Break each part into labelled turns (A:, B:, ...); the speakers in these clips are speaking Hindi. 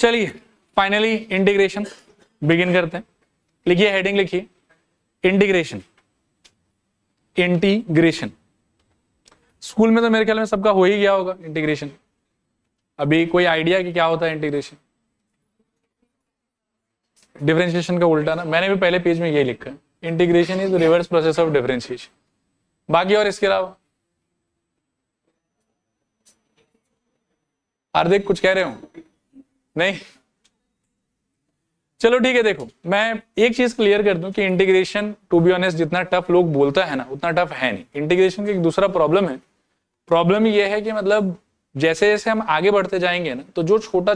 A: चलिए फाइनली इंटीग्रेशन बिगिन करते हैं। लिखिए, हेडिंग लिखिए, इंटीग्रेशन। इंटीग्रेशन स्कूल में तो मेरे ख्याल में सबका हो ही गया होगा इंटीग्रेशन। अभी कोई आइडिया कि क्या होता है इंटीग्रेशन? डिफरेंशिएशन का उल्टा ना, मैंने भी पहले पेज में यही लिखा है, integration is reverse process of differentiation. बाकी और इसके अलावा हार्दिक कुछ कह रहे हो? नहीं? चलो ठीक है। देखो, मैं एक चीज क्लियर कर दूं कि इंटीग्रेशन टू बी ऑनेस्ट जितना टफ लोग बोलता है ना उतना टफ है नहीं। इंटीग्रेशन का एक दूसरा प्रॉब्लम है। प्रॉब्लम ये है कि मतलब जैसे जैसे हम आगे बढ़ते जाएंगे ना, तो जो छोटा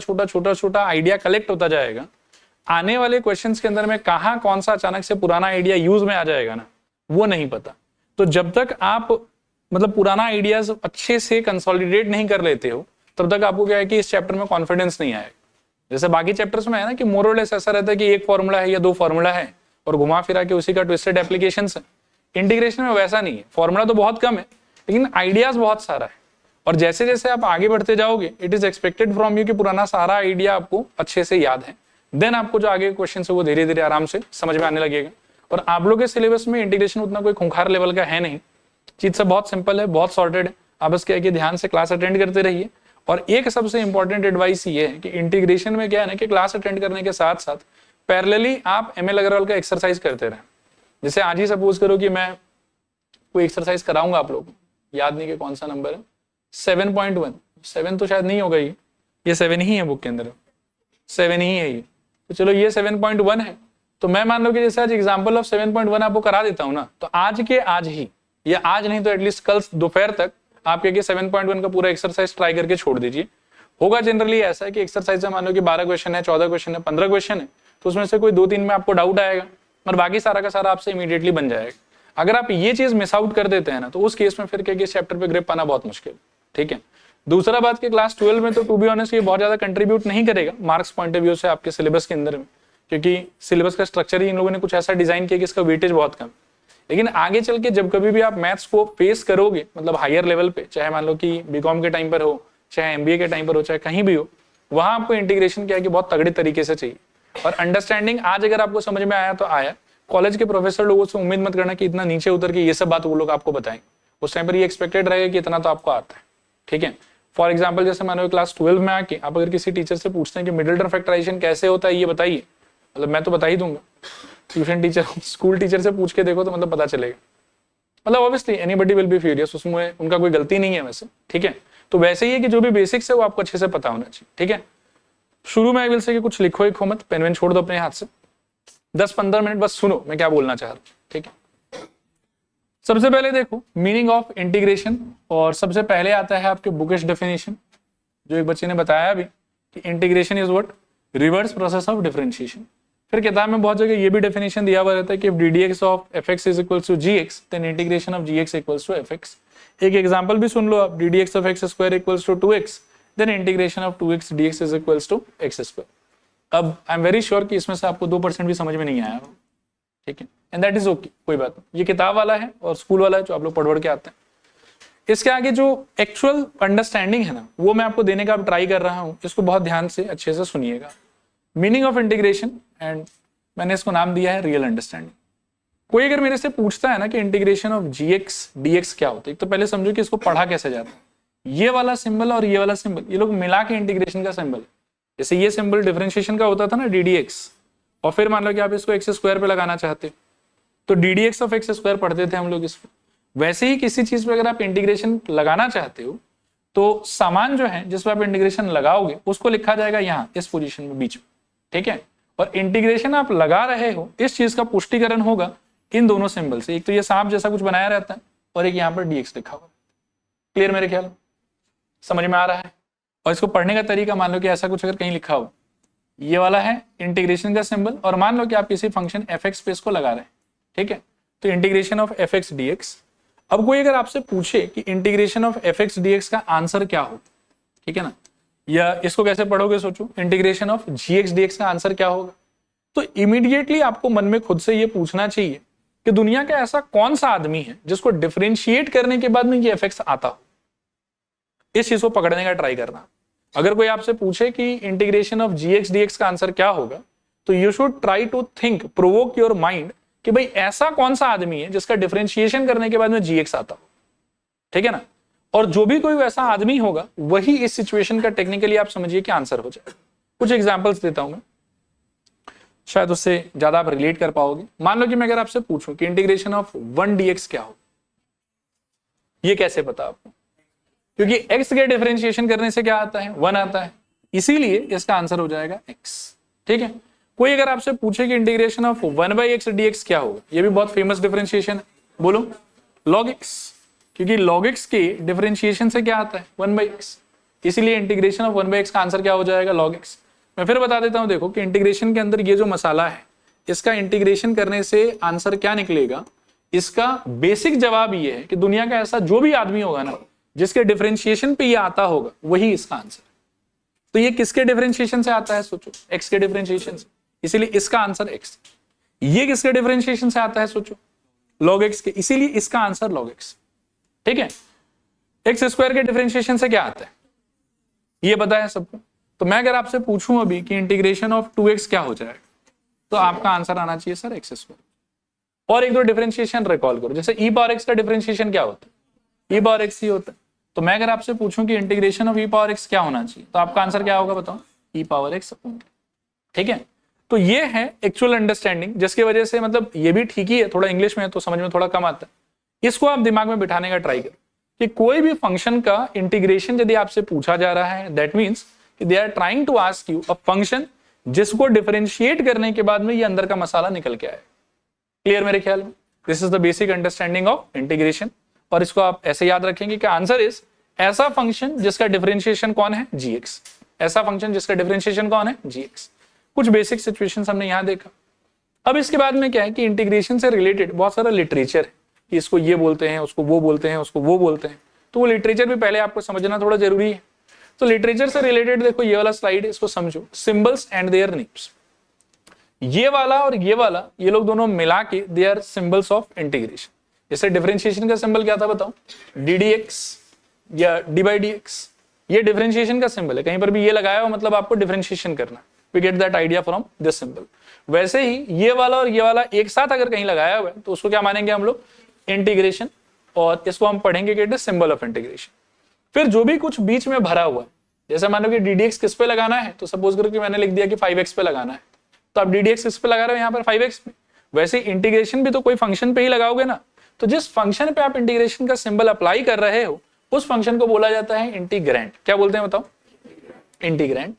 A: छोटा आइडिया कलेक्ट होता जाएगा, आने वाले क्वेश्चंस के अंदर में कहाँ कौन सा अचानक से पुराना आइडिया यूज में आ जाएगा ना, वो नहीं पता। तो जब तक आप मतलब पुराना आइडियाज अच्छे से कंसोलिडेट नहीं कर लेते हो, तब तक आपको क्या है कि इस चैप्टर में कॉन्फिडेंस नहीं आएगा। जैसे बाकी चैप्टर्स में है ना कि मोर और लेस ऐसा रहता है कि एक फॉर्मूला है या दो फॉर्मूला है और घुमा फिरा के उसी का ट्विस्टेड एप्लीकेशंस है। इंटीग्रेशन में वैसा नहीं है, फॉर्मूला तो बहुत कम है लेकिन आइडियाज बहुत सारा है। और जैसे जैसे आप आगे बढ़ते जाओगे, it is expected from you कि पुराना सारा आइडिया आपको अच्छे से याद है। देन आपको जो आगे क्वेश्चन है वो धीरे धीरे आराम से समझ में आने लगेगा। और आप लोग के सिलेबस में इंटीग्रेशन उतना कोई खूंखार लेवल का है नहीं, चीज सब बहुत सिंपल है, बहुत सॉर्टेड है। आप बस क्या है कि ध्यान से क्लास अटेंड करते रहिए। और एक सबसे इंपॉर्टेंट एडवाइस ये है कि इंटीग्रेशन में क्या है ना कि क्लास अटेंड करने के साथ साथ पैरेलली आप एमएल अग्रवाल का एक्सरसाइज करते रहें। जैसे आज ही सपोज करो कि मैं कोई एक्सरसाइज कराऊंगा आप लोग, याद नहीं कि कौन सा नंबर है, 7.1, 7 तो शायद नहीं होगा, ये 7 ही है बुक के अंदर, 7 ही है ये। तो चलो ये 7.1 है, तो मैं मान लो कि जैसे आज एग्जाम्पल ऑफ 7.1 आपको करा देता हूँ ना, तो आज के आज ही, या आज नहीं तो एटलीस्ट कल दोपहर तक आप क्या 7.1 का पूरा एक्सरसाइज ट्राई करके छोड़ दीजिए। होगा जनरली ऐसा है कि एक्सरसाइज में मान लो कि 12 क्वेश्चन है, 14 क्वेश्चन है, 15 क्वेश्चन है, तो उसमें से कोई 2-3 में आपको डाउट आएगा और बाकी सारा का सारा आपसे इमीडिएटली बन जाएगा। अगर आप ये चीज मिस आउट कर देते हैं ना, तो उस केस में फिर क्या इस चैप्टर पे ग्रिप पाना बहुत मुश्किल। ठीक है। दूसरा बात कि क्लास 12 में तो टू बी ऑनेस्ट ये बहुत ज्यादा कंट्रीब्यूट नहीं करेगा मार्क्स पॉइंट ऑफ व्यू से आपके सिलेबस के अंदर में, क्योंकि सिलेबस का स्ट्रक्चर ही इन लोगों ने कुछ ऐसा डिजाइन किया कि इसका वेटेज बहुत कम। लेकिन आगे चल के जब कभी भी आप मैथ्स को फेस करोगे, मतलब हायर लेवल पे, चाहे मान लो कि बीकॉम के टाइम पर हो, चाहे एमबीए के टाइम पर हो, चाहे कहीं भी हो, वहां आपको इंटीग्रेशन क्या है कि बहुत तगड़े तरीके से चाहिए। और अंडरस्टैंडिंग आज अगर आपको समझ में आया तो आया। कॉलेज के प्रोफेसर लोगों से उम्मीद मत करना कि इतना नीचे उतर के ये सब बात वो लोग आपको बताएं। उस टाइम पर ये एक्सपेक्टेड रहेगा कि इतना तो आपको आता है। ठीक है। फॉर एग्जाम्पल जैसे मानो क्लास 12 में आके आप अगर किसी टीचर से पूछते हैं कि मिडिल टर्म फैक्टराइजेशन कैसे होता है ये बताइए, मतलब मैं तो बता ही दूंगा। ट्यूशन टीचर, स्कूल टीचर से पूछ के देखो तो मतलब पता चलेगा। मतलब obviously anybody will be furious, उसमें उनका कोई गलती नहीं है वैसे। ठीक है। तो वैसे ही है कि जो भी बेसिक्स है वो आपको अच्छे से पता होना चाहिए। ठीक है। शुरू में आई विल से कि कुछ लिखो एक मत, पेन वेन छोड़ दो अपने हाथ से, 10-15 मिनट बस सुनो मैं क्या बोलना चाह रहा हूँ। ठीक है। सबसे पहले देखो मीनिंग ऑफ इंटीग्रेशन, और सबसे पहले आता है आपके बुकिश डेफिनेशन, जो एक बच्चे ने बताया भी कि integration is what, reverse process of differentiation. फिर किताब में बहुत जगह ये भी डेफिनेशन दिया हुआ रहता है कि ddx of fx is equals to gx, then integration of gx equals to fx। एक एग्जांपल भी सुन लो आप, ddx of x square equals to 2x, then integration of 2x dx is equals to x square. अब आई एम वेरी श्योर कि इसमें से आपको 2% भी समझ में नहीं आया। ठीक है, एंड दैट इज ओके, कोई बात नहीं। ये किताब वाला है और स्कूल वाला है जो आप लोग पढ़ के आते हैं। इसके आगे जो एक्चुअल अंडरस्टैंडिंग है ना, वो मैं आपको देने का ट्राई कर रहा हूँ। इसको बहुत ध्यान से अच्छे से सुनिएगा। मीनिंग ऑफ इंटीग्रेशन, एंड मैंने इसको नाम दिया है रियल अंडरस्टैंडिंग। कोई अगर मेरे से पूछता है ना कि इंटीग्रेशन ऑफ gx dx क्या होता है, तो पहले समझो कि इसको पढ़ा कैसे जाता है। ये वाला सिंबल और ये वाला सिंबल, ये लोग मिला के इंटीग्रेशन का सिंबल। जैसे ये सिंबल डिफरेंशिएशन का होता था ना ddx, और फिर मान लो कि आप इसको x स्क्वायर पे लगाना चाहते तो ddx ऑफ x स्क्वायर पढ़ते थे हम लोग इसको। वैसे ही किसी चीज पे अगर आप इंटीग्रेशन लगाना चाहते हो तो सामान जो है जिस पर आप इंटीग्रेशन लगाओगे उसको लिखा जाएगा यहाँ इस पोजीशन में बीच में। ठीक है। और इंटीग्रेशन आप लगा रहे हो, इस चीज का पुष्टिकरण होगा इन दोनों सिंबल से। एक तो ये सांप जैसा कुछ बनाया रहता है और एक यहाँ पर dx लिखा हुआ। क्लियर मेरे ख्याल, समझ में आ रहा है। और इसको पढ़ने का तरीका मान लो कि ऐसा कुछ अगर कहीं लिखा हो, ये वाला है इंटीग्रेशन का सिंबल, और मान लो कि आप किसी फंक्शन fx पे इसको लगा रहे हैं। ठीक है। तो इंटीग्रेशन ऑफ fx dx। अब कोई अगर आपसे पूछे कि इंटीग्रेशन ऑफ fx dx का आंसर क्या हो, ठीक है ना, या इसको कैसे पढ़ोगे, सोचो इंटीग्रेशन ऑफ gx dx का आंसर क्या होगा, तो इमीडिएटली आपको मन में खुद से ये पूछना चाहिए कि दुनिया का ऐसा कौन सा आदमी है जिसको डिफरेंशिएट करने के बाद में ये fx आता हो। इस चीज को पकड़ने का ट्राई करना। अगर कोई आपसे पूछे कि इंटीग्रेशन ऑफ gx dx का आंसर क्या होगा, तो you should try to think, provoke your mind कि भाई ऐसा कौन सा आदमी है जिसका डिफरेंशिएशन करने के बाद में gx आता हो, ठीक है ना। और जो भी कोई वैसा आदमी होगा वही इस सिचुएशन का टेक्निकली आप समझिए कि आंसर हो जाए। कुछ एग्जांपल्स देता हूं मैं, शायद उससे ज्यादा आप रिलेट कर पाओगे। मान लो कि मैं अगर आपसे पूछूं कि इंटीग्रेशन ऑफ 1 dx क्या हो, ये कैसे पता आपको? क्योंकि x के डिफरेंशिएशन करने से क्या आता है, 1 आता है, इसीलिए इसका आंसर हो जाएगा x, ठीक है। कोई अगर आपसे पूछे कि इंटीग्रेशन ऑफ 1/x dx क्या होगा, ये भी बहुत फेमस डिफरेंशिएशन है, बोलो log x, क्योंकि log x के डिफरेंशिएशन से क्या आता है, 1/x, इसीलिए इंटीग्रेशन ऑफ 1/x का आंसर क्या हो जाएगा, log x। मैं फिर बता देता हूं, देखो कि इंटीग्रेशन के अंदर ये जो मसाला है, इसका इंटीग्रेशन करने से आंसर क्या निकलेगा, इसका बेसिक जवाब ये है कि दुनिया का ऐसा जो भी आदमी होगा ना जिसके डिफरेंशिएशन पे ये आता होगा वही इसका आंसर। तो ये किसके डिफरेंशिएशन से आता है, सोचो, x के डिफरेंशिएशन से, इसीलिए इसका आंसर x। ये किसके डिफरेंशिएशन से आता है, सोचो, log x के, इसीलिए इसका आंसर log x, ठीक है। x स्क्वायर के डिफरेंशिएशन से क्या आता है, ये पता है सबको। तो मैं अगर आपसे पूछूं अभी कि इंटीग्रेशन ऑफ 2x क्या हो जाएगा, तो आपका आंसर आना चाहिए सर x स्क्वायर। और एक दो डिफरेंशिएशन रिकॉल करो, जैसे e पावर x का डिफरेंशिएशन क्या होता है, e पावर x ही होता है। तो मैं अगर आपसे पूछूं कि integration of e power x क्या होना चाहिए, तो आपका आंसर क्या होगा, बताओ, e पावर x, ठीक है। तो ये है एक्चुअल अंडरस्टैंडिंग, जिसकी वजह से मतलब ये भी ठीक ही है, थोड़ा इंग्लिश में तो समझ में थोड़ा कम आता है। इसको आप दिमाग में बिठाने का ट्राई करो कि कोई भी फंक्शन का इंटीग्रेशन यदि आपसे पूछा जा रहा है, that means they are trying to ask you a function जिसको डिफरेंशिएट करने के बाद में ये अंदर का मसाला निकल के आए। क्लियर मेरे ख्याल में? This is the basic understanding of integration. और इसको आप ऐसे याद रखेंगे कि आंसर इज ऐसा फंक्शन जिसका डिफरेंशिएशन कौन है, gx, ऐसा फंक्शन जिसका डिफरेंशिएशन कौन है, gx। कुछ बेसिक सिचुएशंस हमने यहां देखा। अब इसके बाद में क्या है कि इंटीग्रेशन से रिलेटेड बहुत सारा लिटरेचर है कि इसको ये बोलते हैं, उसको वो बोलते हैं, उसको वो बोलते हैं, तो वो लिटरेचर भी पहले आपको समझना थोड़ा जरूरी है। तो लिटरेचर से रिलेटेड देखो ये वाला स्लाइड है, इसको समझो, सिंबल्स एंड देयर नेम्स। ये वाला और ये वाला, ये लोग दोनों मिला के they are symbols of integration. जैसे डिफरेंशिएशन का सिंबल क्या था, बताओ, ddx या d/dx, ये डिफरेंशिएशन का सिंबल है। कहीं पर भी ये लगाया हो मतलब आपको डिफरेंशिएशन करना, we get that idea from this symbol. वैसे ही ये वाला और ये वाला एक साथ अगर कहीं लगाया हुआ है तो उसको क्या मानेंगे हम लोग, इंटीग्रेशन, और इसको हम पढ़ेंगे कि it is symbol of integration. फिर जो भी कुछ बीच में भरा हुआ है, जैसे मान लो कि ddx किस पे लगाना है, तो सपोज करो कि मैंने लिख दिया कि 5x पे लगाना है, तो आप ddx किस पे लगा रहे हो, यहाँ पर 5x पे। वैसे इंटीग्रेशन भी तो कोई फंक्शन पे ही लगाओगे ना, तो जिस फंक्शन पे आप इंटीग्रेशन का सिंबल अप्लाई कर रहे हो उस फंक्शन को बोला जाता है इंटीग्रैंड। क्या बोलते हैं बताओ, इंटीग्रैंड।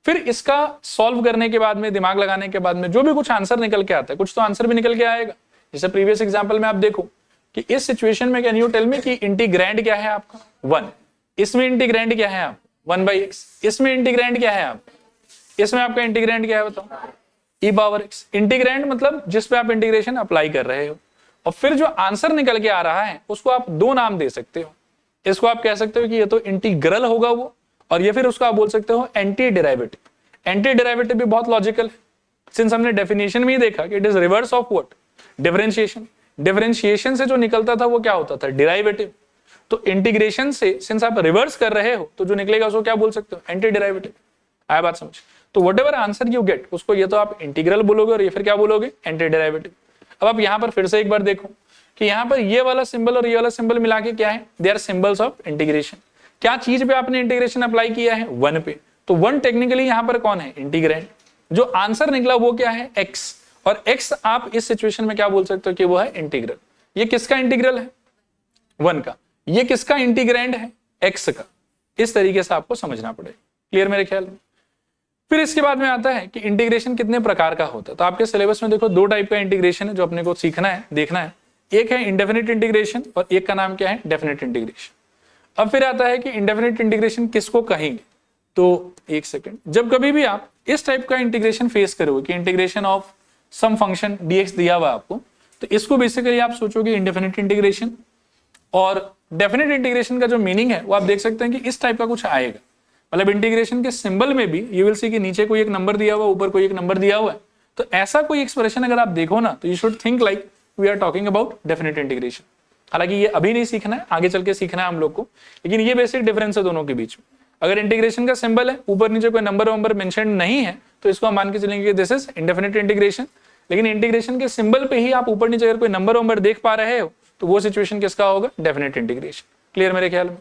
A: फिर इसका सॉल्व करने के बाद में, दिमाग लगाने के बाद में जो भी कुछ आंसर निकल के आता है, कुछ तो आंसर भी निकल के आएगा। जैसे प्रीवियस एग्जांपल में आप देखो कि इस सिचुएशन में कैन यू टेल मी कि इंटीग्रैंड क्या है आपका, 1। इसमें इंटीग्रैंड क्या है आप, 1/x। इसमें इंटीग्रैंड क्या है आप, इसमें आपका इंटीग्रैंड क्या है बताओ, e पावर x। इंटीग्रैंड मतलब जिस पे आप इंटीग्रेशन अप्लाई कर रहे हो। और फिर जो आंसर निकल के आ रहा है उसको आप दो नाम दे सकते हो। इसको आप कह सकते हो कि ये तो इंटीग्रल होगा वो, और ये फिर उसको आप बोल सकते हो एंटी डेरिवेटिव। एंटी डेरिवेटिव भी बहुत लॉजिकल है, सिंस हमने डेफिनेशन में ही देखा कि it is reverse of what, differentiation. Differentiation से जो निकलता था वो क्या होता था, डेरिवेटिव। तो इंटीग्रेशन से सिंस आप रिवर्स कर रहे हो तो जो निकलेगा उसको क्या बोल सकते हो, एंटी डेरिवेटिव। आया बात समझ? तो व्हाटएवर आंसर यू गेट उसको ये तो आप इंटीग्रल बोलोगे और ये फिर क्या बोलोगे, एंटी डेरिवेटिव। अब आप यहां पर फिर से एक बार देखो कि यहां पर ये वाला सिंबल और ये वाला सिंबल मिला के क्या है, they are symbols of integration. क्या चीज पे आपने इंटीग्रेशन अप्लाई किया है, 1 पे, तो 1 टेक्निकली यहां पर कौन है, इंटीग्रैंड। जो आंसर निकला वो क्या है, x, और x आप इस सिचुएशन में क्या बोल सकते हो कि वो है इंटीग्रल। ये किसका इंटीग्रल है, 1 का। ये किसका इंटीग्रैंड है, x का। इस तरीके से आपको समझना पड़ेगा। क्लियर मेरे ख्याल में? फिर इसके बाद में आता है कि इंटीग्रेशन कितने प्रकार का होता है। तो आपके सिलेबस में देखो 2 टाइप का इंटीग्रेशन है जो अपने को सीखना है, देखना है। एक है इंडेफिनिट इंटीग्रेशन और एक का नाम क्या है, डेफिनिट इंटीग्रेशन। अब फिर आता है कि इंडेफिनिट इंटीग्रेशन किसको कहेंगे। तो एक सेकंड, जब कभी भी आप इस टाइप का इंटीग्रेशन फेस करोगे कि integration of some function dx दिया हुआ आपको, तो इसको बेसिकली आप सोचोगे इंडेफिनिट इंटीग्रेशन। और डेफिनिट इंटीग्रेशन का जो मीनिंग है वो आप देख सकते हैं कि इस टाइप का कुछ आएगा। मतलब इंटीग्रेशन के सिंबल में भी यू विल सी कि नीचे कोई एक नंबर दिया हुआ, ऊपर कोई एक नंबर दिया हुआ है। तो ऐसा कोई एक्सप्रेशन अगर आप देखो ना, तो you should think like we are talking about definite integration. हालांकि ये अभी नहीं सीखना है, आगे चल के सीखना है हम लोग को, लेकिन ये बेसिक डिफरेंस है दोनों के बीच में। अगर इंटीग्रेशन का सिंबल है, ऊपर नीचे कोई नंबर मेंशन नहीं है, तो इसको हम मान के चलेंगे कि दिस इज इंडेफिनिट इंटीग्रेशन। लेकिन इंटीग्रेशन के सिंबल पे ही आप ऊपर नीचे अगर कोई नंबर देख पा रहे हो तो वो सिचुएशन किसका होगा? Definite integration. क्लियर मेरे ख्याल में?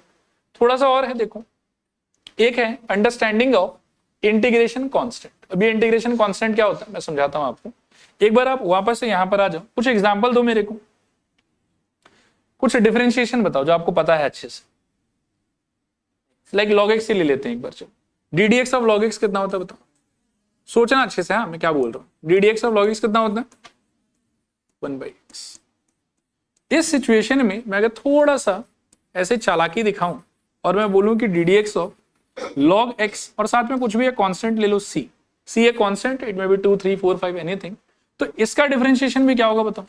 A: थोड़ा सा और है, देखो, एक है अंडरस्टैंडिंग ऑफ इंटीग्रेशन कांस्टेंट। अभी इंटीग्रेशन कांस्टेंट क्या होता है मैं समझाता हूं आपको। एक बार आप वापस से यहां पर आ जाओ, कुछ एग्जांपल दो मेरे को, कुछ डिफरेंशिएशन बताओ जो आपको पता है अच्छे से। लाइक log x ही ले लेते हैं एक बार, चलो ddx ऑफ log x कितना होता है बताओ, सोचना अच्छे से। हाँ मैं क्या बोल रहा हूं, ddx ऑफ log x कितना होता है? 1/x। इस सिचुएशन में मैं अगर थोड़ा सा ऐसे चालाकी दिखाऊं और मैं बोलूं कि ddx ऑफ log x और साथ में कुछ भी एक कांस्टेंट ले लो c है constant, it may be 2 3 4 5 anything, तो इसका डिफरेंशिएशन भी क्या होगा बताओ?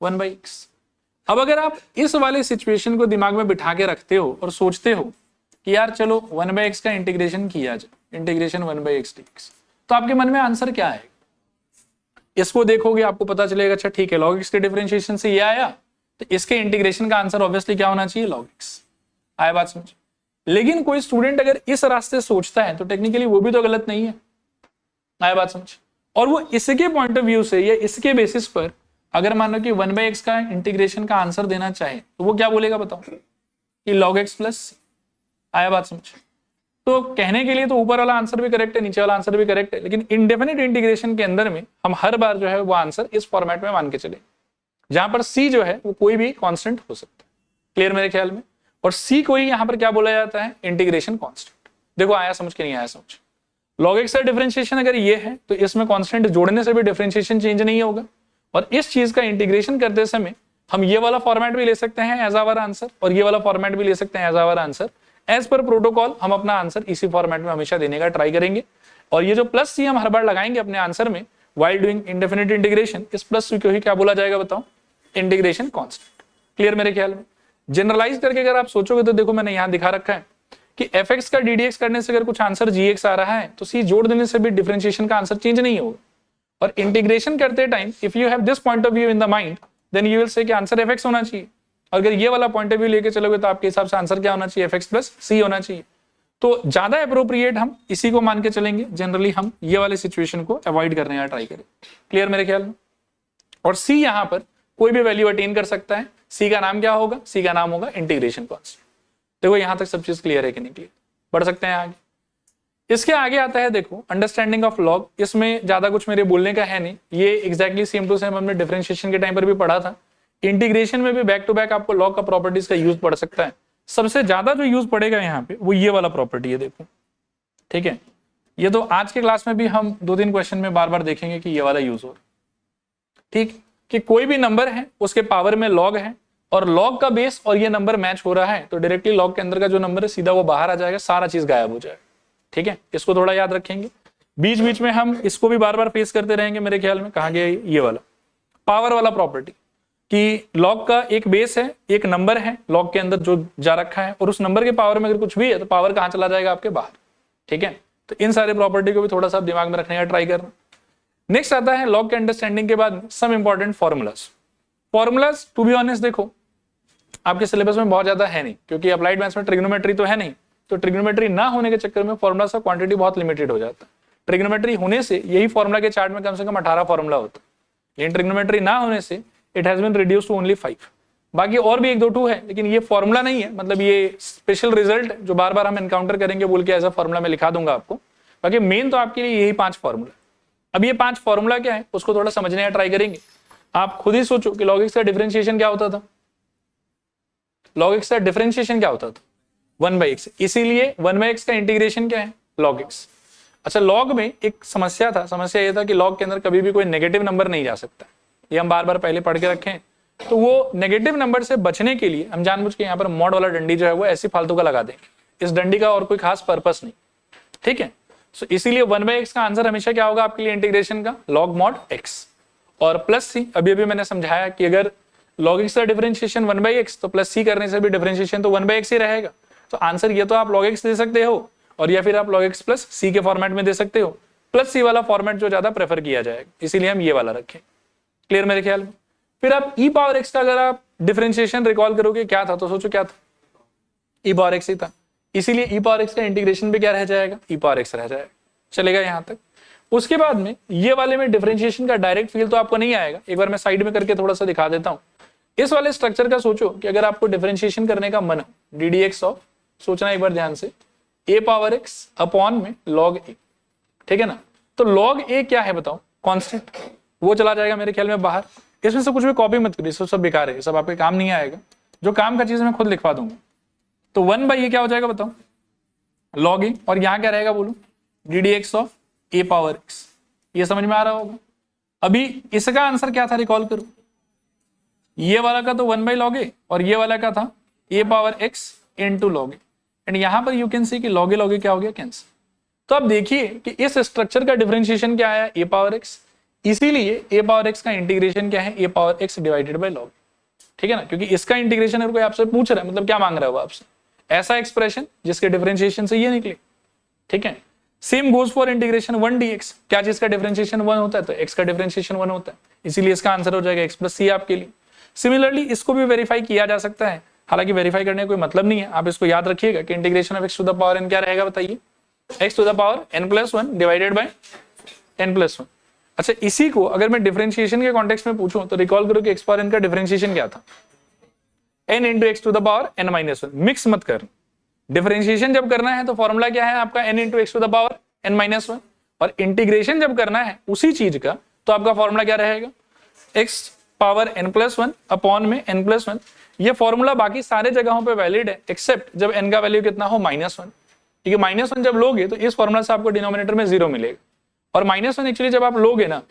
A: 1/x। अब अगर आप इस वाले सिचुएशन को दिमाग में बिठा के रखते हो और सोचते हो कि यार चलो 1/x का इंटीग्रेशन किया जाए, इंटीग्रेशन 1/x dx, तो आपके मन में आंसर क्या है? इसको देखोगे आपको पता चलेगा अच्छा ठीक है log x के डिफरेंशिएशन से ये आया, तो इसके इंटीग्रेशन का आंसर ऑब्वियसली क्या होना चाहिए? log x। आया बात समझ? लेकिन कोई स्टूडेंट अगर इस रास्ते सोचता है तो टेक्निकली वो भी तो गलत नहीं है। आया बात समझ? और वो इसके पॉइंट ऑफ व्यू से या इसके बेसिस पर अगर मान लो कि 1/x का इंटीग्रेशन का आंसर देना चाहे तो वो क्या बोलेगा बताओ? कि log x प्लस। आया बात समझ? तो कहने के लिए तो ऊपर वाला आंसर भी करेक्ट है, नीचे वाला आंसर भी करेक्ट है, लेकिन इंडेफिनिट इंटीग्रेशन के अंदर में हम हर बार जो है वो आंसर इस फॉर्मेट में मान के चले, जहां पर c जो है वो कोई भी कांस्टेंट हो सकता है। क्लियर मेरे ख्याल में? और c को ही यहां पर क्या बोला जाता है? Integration constant. देखो आया समझ के नहीं आया समझ? log x का डिफरेंशिएशन अगर ये है तो इसमें कांस्टेंट जोड़ने से भी डिफरेंशिएशन चेंज नहीं होगा, और इस चीज का इंटीग्रेशन करते समय हम ये वाला फॉर्मेट भी ले सकते हैं एज आवर आंसर, और ये वाला फॉर्मेट भी ले सकते हैं as our answer. As per protocol हम अपना आंसर इसी फॉर्मेट में हमेशा देने का ट्राई करेंगे, और ये जो प्लस सी हम हर बार लगाएंगे अपने आंसर में व्हाइल डूइंग इंडेफिनिट इंटीग्रेशन, इस प्लस सी को ही क्या बोला जाएगा बताओ? Integration constant. क्लियर मेरे ख्याल में? जनरलाइज करके अगर आप सोचोगे तो देखो मैंने यहां दिखा रखा है कि fx का ddx करने से अगर कुछ आंसर gx आ रहा है तो c जोड़ देने से भी डिफरेंशिएशन का आंसर चेंज नहीं होगा। और इंटीग्रेशन करते time if you have this point of view in the mind then you will say कि आंसर fx होना चाहिए। अगर ये वाला पॉइंट ऑफ व्यू लेके चलोगे तो आपके हिसाब से आंसर क्या होना चाहिए? fx प्लस c होना चाहिए। तो ज्यादा अप्रोप्रिएट हम इसी को मान के चलेंगे। जनरली हम ये वाले सिचुएशन को अवॉइड करने का ट्राई करें। क्लियर मेरे ख्याल में? और c यहां पर कोई भी वैल्यू अटेन कर सकता है। c का नाम क्या होगा? c का नाम होगा इंटीग्रेशन कांस्टेंट। देखो यहां तक सब चीज क्लियर है कि नहीं क्लियर? बढ़ सकते हैं आगे। इसके आगे आता है देखो अंडरस्टैंडिंग ऑफ लॉग। इसमें ज्यादा कुछ मेरे बोलने का है नहीं, ये एग्जैक्टली सेम टू सेम हमने डिफरेंशिएशन के टाइम पर भी पढ़ा था। इंटीग्रेशन में भी बैक टू बैक आपको लॉग का प्रॉपर्टीज का यूज पड़ सकता है। सबसे ज्यादा जो यूज पड़ेगा यहाँ पे वो ये वाला प्रॉपर्टी है, देखो ठीक है। ये तो आज के क्लास में भी हम 2-3 क्वेश्चन में बार बार देखेंगे कि ये वाला यूज हो, ठीक, कि कोई भी नंबर है उसके पावर में लॉग है और लॉग का बेस और ये नंबर मैच हो रहा है तो डायरेक्टली लॉग के अंदर का जो नंबर है सीधा वो बाहर आ जाएगा, सारा चीज गायब हो जाएगा। ठीक है, इसको थोड़ा याद रखेंगे। बीच बीच में हम इसको भी बार बार फेस करते रहेंगे मेरे ख्याल में। कहा गया ये वाला पावर वाला प्रॉपर्टी कि लॉग का एक बेस है, एक नंबर है लॉग के अंदर जो जा रखा है, और उस नंबर के पावर में अगर कुछ भी है तो पावर कहां चला जाएगा? आपके बाहर। ठीक है, तो इन सारे प्रॉपर्टी को भी थोड़ा सा दिमाग में रखने का ट्राई करना। नेक्स्ट आता है लॉग के अंडरस्टैंडिंग के बाद some important formulas. Formulas to be honest देखो आपके सिलेबस में बहुत ज्यादा है नहीं, क्योंकि अप्लाइड मैथ्स में ट्रिग्नोमेट्री तो है नहीं, तो ट्रिग्नोमेट्री ना होने के चक्कर में फॉर्मुला का क्वांटिटी बहुत लिमिटेड हो जाता है। ट्रिग्नोमेट्री होने से यही फॉर्मुला के चार्ट में कम से कम 18 फॉर्मुला होता है, लेकिन ट्रिग्नोमेट्री ना होने से it has been reduced to only 5। बाकी और भी 1-2 है, लेकिन ये फॉर्मुला नहीं है, मतलब ये स्पेशल रिजल्ट जो बार बार हम एनकाउंटर करेंगे बोल के ऐसा फॉर्मुला में लिखा दूंगा आपको। बाकी मेन तो आपके लिए यही 5 फॉर्मुला। अब ये 5 फॉर्मुला क्या है उसको थोड़ा समझने का ट्राई करेंगे। आप खुद ही सोचो कि log x का डिफरेंशिएशन क्या होता था? log x का डिफरेंशिएशन क्या होता था? 1/x। इसीलिए 1/x का इंटीग्रेशन क्या है? log x। अच्छा, log में एक समस्या था, समस्या ये था कि log के अंदर कभी भी कोई नेगेटिव नंबर नहीं जा सकता। ये हम बार बार पहले पढ़ के रखें। तो वो नेगेटिव नंबर से बचने के लिए हम जानबूझ के यहाँ पर मॉड वाला डंडी जो है वो ऐसी फालतू का लगा देंगे। इस डंडी का और कोई खास पर्पस नहीं। ठीक है, सो इसीलिए 1/x का आंसर हमेशा क्या होगा आपके लिए इंटीग्रेशन का? log mod x। और प्लस सी अभी मैंने समझाया कि अगर log x का डिफरेंशिएशन 1/x तो प्लस सी करने से भी डिफरेंशिएशन तो 1/x ही रहेगा। तो आंसर ये तो आप log x दे सकते हो, और या फिर आप log x प्लस सी के फॉर्मेट में दे सकते हो। प्लस सी वाला फॉर्मेट जो ज्यादा प्रेफर किया जाएगा, इसीलिए हम ये वाला रखें। क्लियर मेरे ख्याल में? फिर आप e पावर x का अगर आप डिफरेंशिएशन रिकॉल करोगे क्या था, तो सोचो क्या था? e पावर x ही था। इसीलिए e पावर x का इंटीग्रेशन भी क्या रह जाएगा, e पावर x रह जाएगा। चलेगा यहां तक। उसके बाद में ये वाले में डिफरेंशिएशन का डायरेक्ट फील तो आपको नहीं आएगा, एक बार मैं साइड में करके थोड़ा सा दिखा देता हूं। इस वाले स्ट्रक्चर का सोचो कि अगर आपको डिफरेंशिएशन करने का मन हो, डी डी एक्स ऑफ, सोचना एक बार ध्यान से, ए पावर एक्स अपॉन में लॉग ए, ठीक है ना। तो लॉग ए क्या है बताओ, कांस्टेंट, वो चला जाएगा मेरे ख्याल में बाहर। इसमें से कुछ भी कॉपी मत करिए, सब बेकार है, सब आपके काम नहीं आएगा। जो काम का चीज मैं खुद लिखवा दूंगा। तो 1 ये क्या हो जाएगा बताओ, लॉग ए, और यहां क्या रहेगा बोलो, D d x of a power x. ये समझ में आ रहा होगा। अभी इसका आंसर क्या था रिकॉल करो, ये वाला का तो 1 लॉग ए और ये वाला का था a power x into log a. And यहां पर यू कैन सी कि लॉग ए क्या हो गया, कैंसिल। तो अब देखिए कि इस स्ट्रक्चर का डिफरेंशिएशन क्या आया, ए पावर एक्स, इसीलिए ए पावर एक्स का इंटीग्रेशन क्या है, a power x divided by log, ठीक है ना। क्योंकि इसका इंटीग्रेशन अगर कोई आपसे पूछ रहा है, मतलब क्या मांग रहा है वो आपसे, ऐसा एक्सप्रेशन जिसके डिफरेंशिएशन से ये निकले, ठीक है। Same goes for integration 1 dx, क्या चीज का डिफरेंशिएशन 1 होता है, तो x का डिफरेंशिएशन 1 होता है, इसीलिए इसका आंसर हो जाएगा x प्लस सी आपके लिए। सिमिलरली इसको भी वेरीफाई किया जा सकता है, हालांकि वेरीफाई करने का कोई मतलब नहीं है, आप इसको याद रखिएगा कि integration of x to the power n क्या रहेगा बताइए, x to the power n plus 1 divided by n plus 1। अच्छा, इसी को अगर मैं डिफरेंशिएशन के कॉन्टेक्स्ट में पूछूं तो रिकॉल करो कि x पावर n का डिफरेंशिएशन क्या था, n into x to the power n minus 1। मिक्स मत कर, डिफरेंशिएशन जब करना है तो फॉर्मूला क्या है आपका, n into x to the power n minus 1, और इंटीग्रेशन जब करना है उसी चीज का तो आपका फॉर्मूला क्या रहेगा, x पावर n प्लस 1 अपॉन में n प्लस 1। ये फॉर्मूला बाकी सारे जगहों पे वैलिड है एक्सेप्ट जब n का वैल्यू कितना हो, -1, ठीक है। -1 जब लोगे तो इस फॉर्मूला से आपको डिनोमिनेटर में 0 मिलेगा, और -1 एक्चुअली जब आप लोगे ना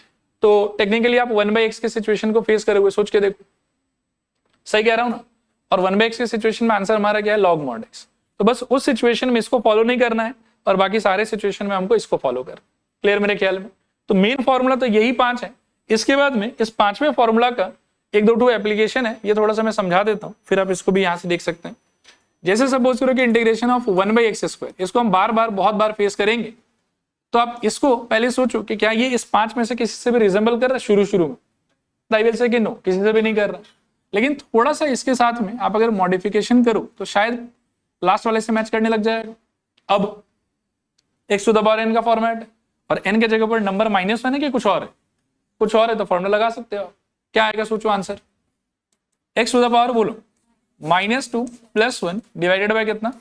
A: तो टेक्निकली आप 1/x के सिचुएशन को फेस करोगे, सोच के देखो, सही कह रहा हूं ना। और 1/x के सिचुएशन में आंसर हमारा क्या है, log mod x। तो बस उस सिचुएशन में इसको फॉलो नहीं करना है और बाकी सारे सिचुएशन में हमको इसको फॉलो कर, क्लियर मेरे ख्याल में। तो मेन फॉर्मूला तो यही 5 है। इसके बाद में इस 5वें फॉर्मूला का एक दो एप्लीकेशन है, ये थोड़ा सा मैं समझा देता हूं, फिर आप इसको भी यहां से देख सकते हैं। जैसे सपोज करो कि इंटीग्रेशन ऑफ 1/x², इसको हम बार बार बहुत बार फेस करेंगे, तो आप इसको पहले सोचो कि क्या ये इस 5 में से किसी से भी रिजेंबल कर रहा है शुरू में, आई विल से कि नो, किसी से भी नहीं कर रहा। लेकिन थोड़ा सा इसके साथ में आप अगर मॉडिफिकेशन करो तो शायद लास्ट वाले से मैच करने लग जाएगा। अब x to the power n का फॉर्मेट है और n के जगह पर नंबर -1 है कि कुछ और है, कुछ और है, तो फॉर्मूला लगा सकते हो। क्या आएगा सोचो answer, x to the power बोलो -2 + 1 डिवाइडेड बाय कितना,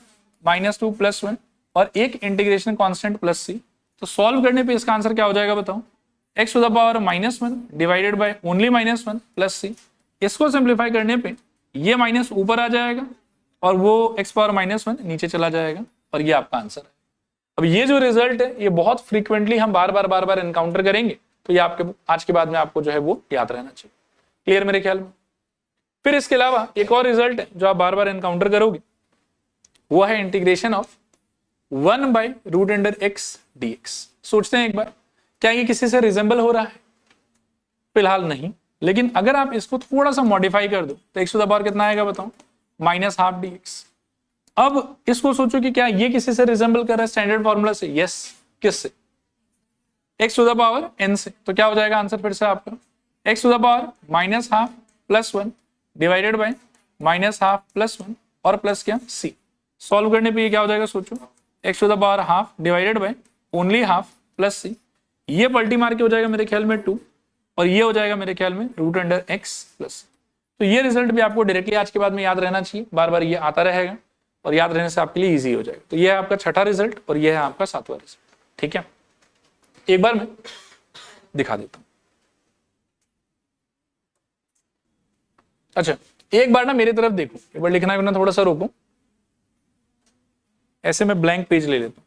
A: -2 + 1 और एक इंटीग्रेशन कांस्टेंट प्लस सी। तो सॉल्व करने पे इसका आंसर क्या हो जाएगा बताओ, x to the power -1 divided by only -1 plus c. इसको सिंप्लीफाई करने पे ये माइनस ऊपर आ जाएगा और वो x पावर -1 नीचे चला जाएगा, और ये आपका आंसर है। अब ये जो रिजल्ट है ये बहुत फ्रीक्वेंटली हम बार बार एनकाउंटर करेंगे, तो ये आपके आज के बाद में आपको जो है वो याद रहना चाहिए, क्लियर मेरे ख्याल में। फिर इसके अलावा एक और रिजल्ट है जो आप बार बार एनकाउंटर करोगे, वो है इंटीग्रेशन ऑफ 1/√x dx। सोचते हैं एक बार, क्या ये किसी से रिजेंबल हो रहा है, फिलहाल नहीं, लेकिन अगर आप इसको थोड़ा सा मॉडिफाई कर दो तो x टू द पावर कितना आएगा बताओ, -12 dx। अब इसको सोचो कि क्या ये किसी से रिजेंबल कर रहा है स्टैंडर्ड फॉर्मूला से, यस, किससे, x to the power n से। तो क्या हो जाएगा आंसर फिर से आपका, x to the power -12 + 1 divided by -12 + 1 और प्लस क्या c। सॉल्व करने पे ये क्या हो जाएगा सोचो, x to the power ½ divided by only ½ plus c। ये पलटी मार के हो जाएगा मेरे ख्याल में 2 और ये हो जाएगा मेरे ख्याल में √x प्लस। तो ये रिजल्ट भी आपको डायरेक्टली आज के बाद में याद रहना चाहिए, बार बार ये आता रहेगा और याद रहने से आपके लिए इजी हो जाएगा। तो ये है आपका 6ठा रिजल्ट और ये है आपका 7वां रिजल्ट, ठीक है। एक बार मैं दिखा देता हूं। अच्छा, एक बार ना मेरी तरफ देखो, एक बार लिखना है, थोड़ा सा रोको, ऐसे मैं ब्लैंक पेज ले लेता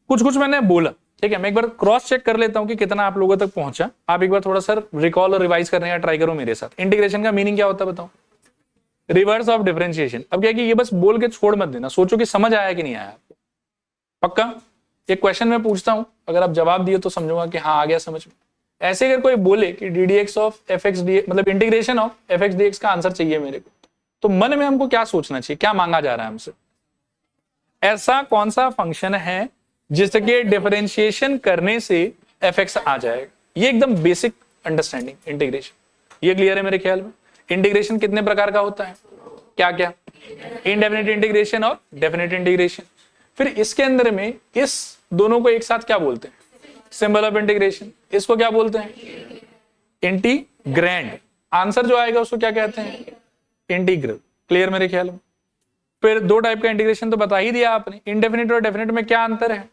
A: हूं। कुछ मैंने बोला, ठीक है, मैं एक बार क्रॉस चेक कर लेता हूं कि कितना आप लोगों तक पहुंचा। आप एक बार थोड़ा सा रिकॉल और रिवाइज करने का ट्राई करो मेरे साथ। इंटीग्रेशन का मीनिंग क्या होता है बताओ, रिवर्स ऑफ डिफरेंशिएशन। अब क्या है कि ये बस बोल के छोड़ मत देना, सोचो कि समझ आया कि नहीं आया आपको। पक्का एक क्वेश्चन मैं पूछता हूं, अगर आप जवाब दिए तो समझूंगा कि हाँ आ गया समझ में। ऐसे अगर कोई बोले कि ddx ऑफ fx dx, मतलब इंटीग्रेशन ऑफ fx dx का आंसर चाहिए मेरे को, तो मन में हमको क्या सोचना चाहिए, क्या मांगा जा रहा है हमसे, ऐसा कौन सा फंक्शन है जिसके डिफरेंशिएशन करने से fx आ जाएगा। ये एकदम बेसिक अंडरस्टैंडिंग इंटीग्रेशन, ये क्लियर है मेरे ख्याल में। इंटीग्रेशन कितने प्रकार का होता है, क्या क्या, इनडेफिनेट इंटीग्रेशन और डेफिनेट इंटीग्रेशन। फिर इसके अंदर में इस दोनों को एक साथ क्या बोलते हैं? Symbol of integration. इसको क्या बोलते हैं? इंटीग्रैंड। आंसर जो आएगा उसको क्या कहते हैं? इंटीग्रल। क्लियर मेरे ख्याल में। फिर दो टाइप का इंटीग्रेशन तो बता ही दिया आपने। इनडेफिनेट और डेफिनेट में क्या अंतर है?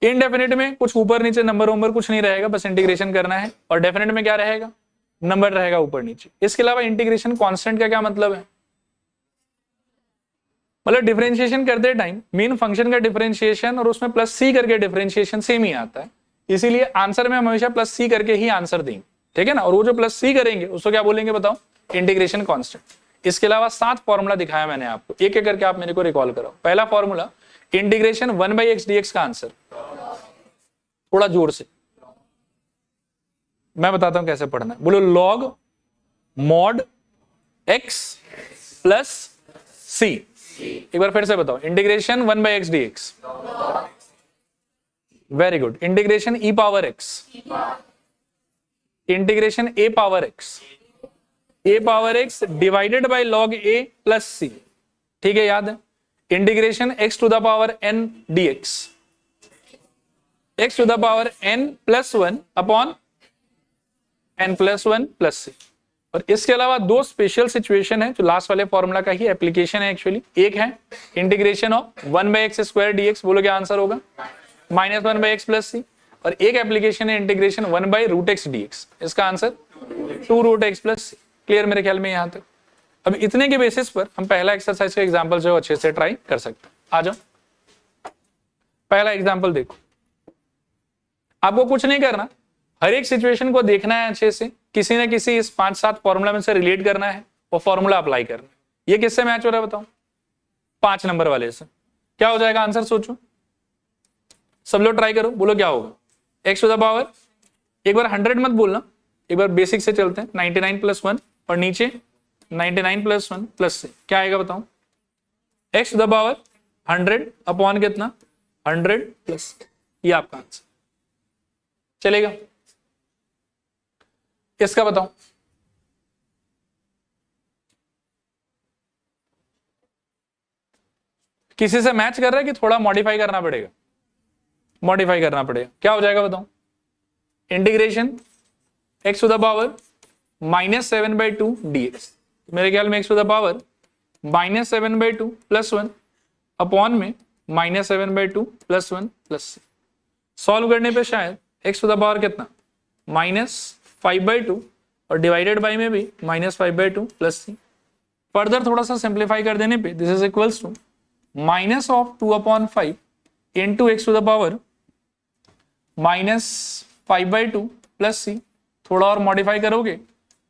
A: इनडेफिनेट में कुछ ऊपर नीचे नंबर वंबर कुछ नहीं रहेगा, बस इंटीग्रेशन करना है। और डेफिनेट में क्या रहेगा? नंबर रहेगा ऊपर नीचे। इसके अलावा इंटीग्रेशन कांस्टेंट का क्या मतलब है? मतलब डिफरेंशिएशन करते टाइम मेन फंक्शन का डिफरेंशिएशन और उसमें प्लस सी करके डिफरेंशिएशन सेम ही आता है, इसीलिए आंसर में हम हमेशा प्लस सी करके ही आंसर देंगे, ठीक है ना। और वो जो प्लस सी करेंगे उसको क्या बोलेंगे बताओ? Integration constant. इसके अलावा 7 फॉर्मूला दिखाया मैंने आपको, एक एक करके आप मेरे को रिकॉल कराओ। पहला फॉर्मूला इंटीग्रेशन 1/x dx का आंसर, थोड़ा जोर से मैं बताता हूं कैसे पढ़ना है। बोलो log mod x plus c. एक बार फिर से बताओ, integration 1/x dx। Very good. Integration e power x, integration a power x divided by log a plus c, ठीक है, याद है। Integration x to the power n dx, x to the power n plus 1 upon n plus 1 plus c। और इसके अलावा दो स्पेशल सिचुएशन है जो लास्ट वाले फॉर्मूला का ही एप्लीकेशन है एक्चुअली। एक है integration of 1/x square dx, बोलो क्या आंसर होगा? -1/x plus c। और एक एप्लीकेशन है इंटीग्रेशन 1/√x dx, इसका answer 2√x plus c। Clear मेरे ख्याल में यहां तक। अब इतने के बेसिस पर हम पहला एक्सरसाइज का एग्जांपल जो अच्छे से ट्राई कर सकते हैं। आ जाओ, पहला एग्जांपल देखो। आपको कुछ नहीं करना, हर एक सिचुएशन को देखना है अच्छे से, किसी न किसी इस 5-7 फॉर्मूला में से रिलेट करना है और फॉर्मूला अप्लाई करना है। ये किससे मैच हो रहा है बताओ? 5 नंबर वाले से। क्या हो जाएगा आंसर? सोचो, सब लोग ट्राई करो, बोलो क्या होगा? x टू द पावर, एक बार 100 मत बोलना, एक बार बेसिक से चलते हैं। 99 प्लस 1 और नीचे 99 प्लस 1 प्लस से क्या आएगा बताओ? x to the power 100 upon कितना? 100 प्लस, ये आपका आंसर चलेगा। इसका बताओ। किसी से मैच कर रहा है कि थोड़ा मॉडिफाई करना पड़ेगा? मॉडिफाई करना पड़ेगा। क्या हो जाएगा बताओ? Integration x to the power -7/2 dx, मेरे ख्याल में x to the power -7/2 plus 1 upon में -7/2 प्लस 1 प्लस c। सॉल्व करने पे शायद x टू द पावर कितना? -5/2 और डिवाइडेड बाई में भी -5/2 प्लस c। फर्दर थोड़ा सा सिंप्लीफाई कर देने पे this is equals to -2/5 into x to the power -5/2 plus c। थोड़ा और मॉडिफाई करोगे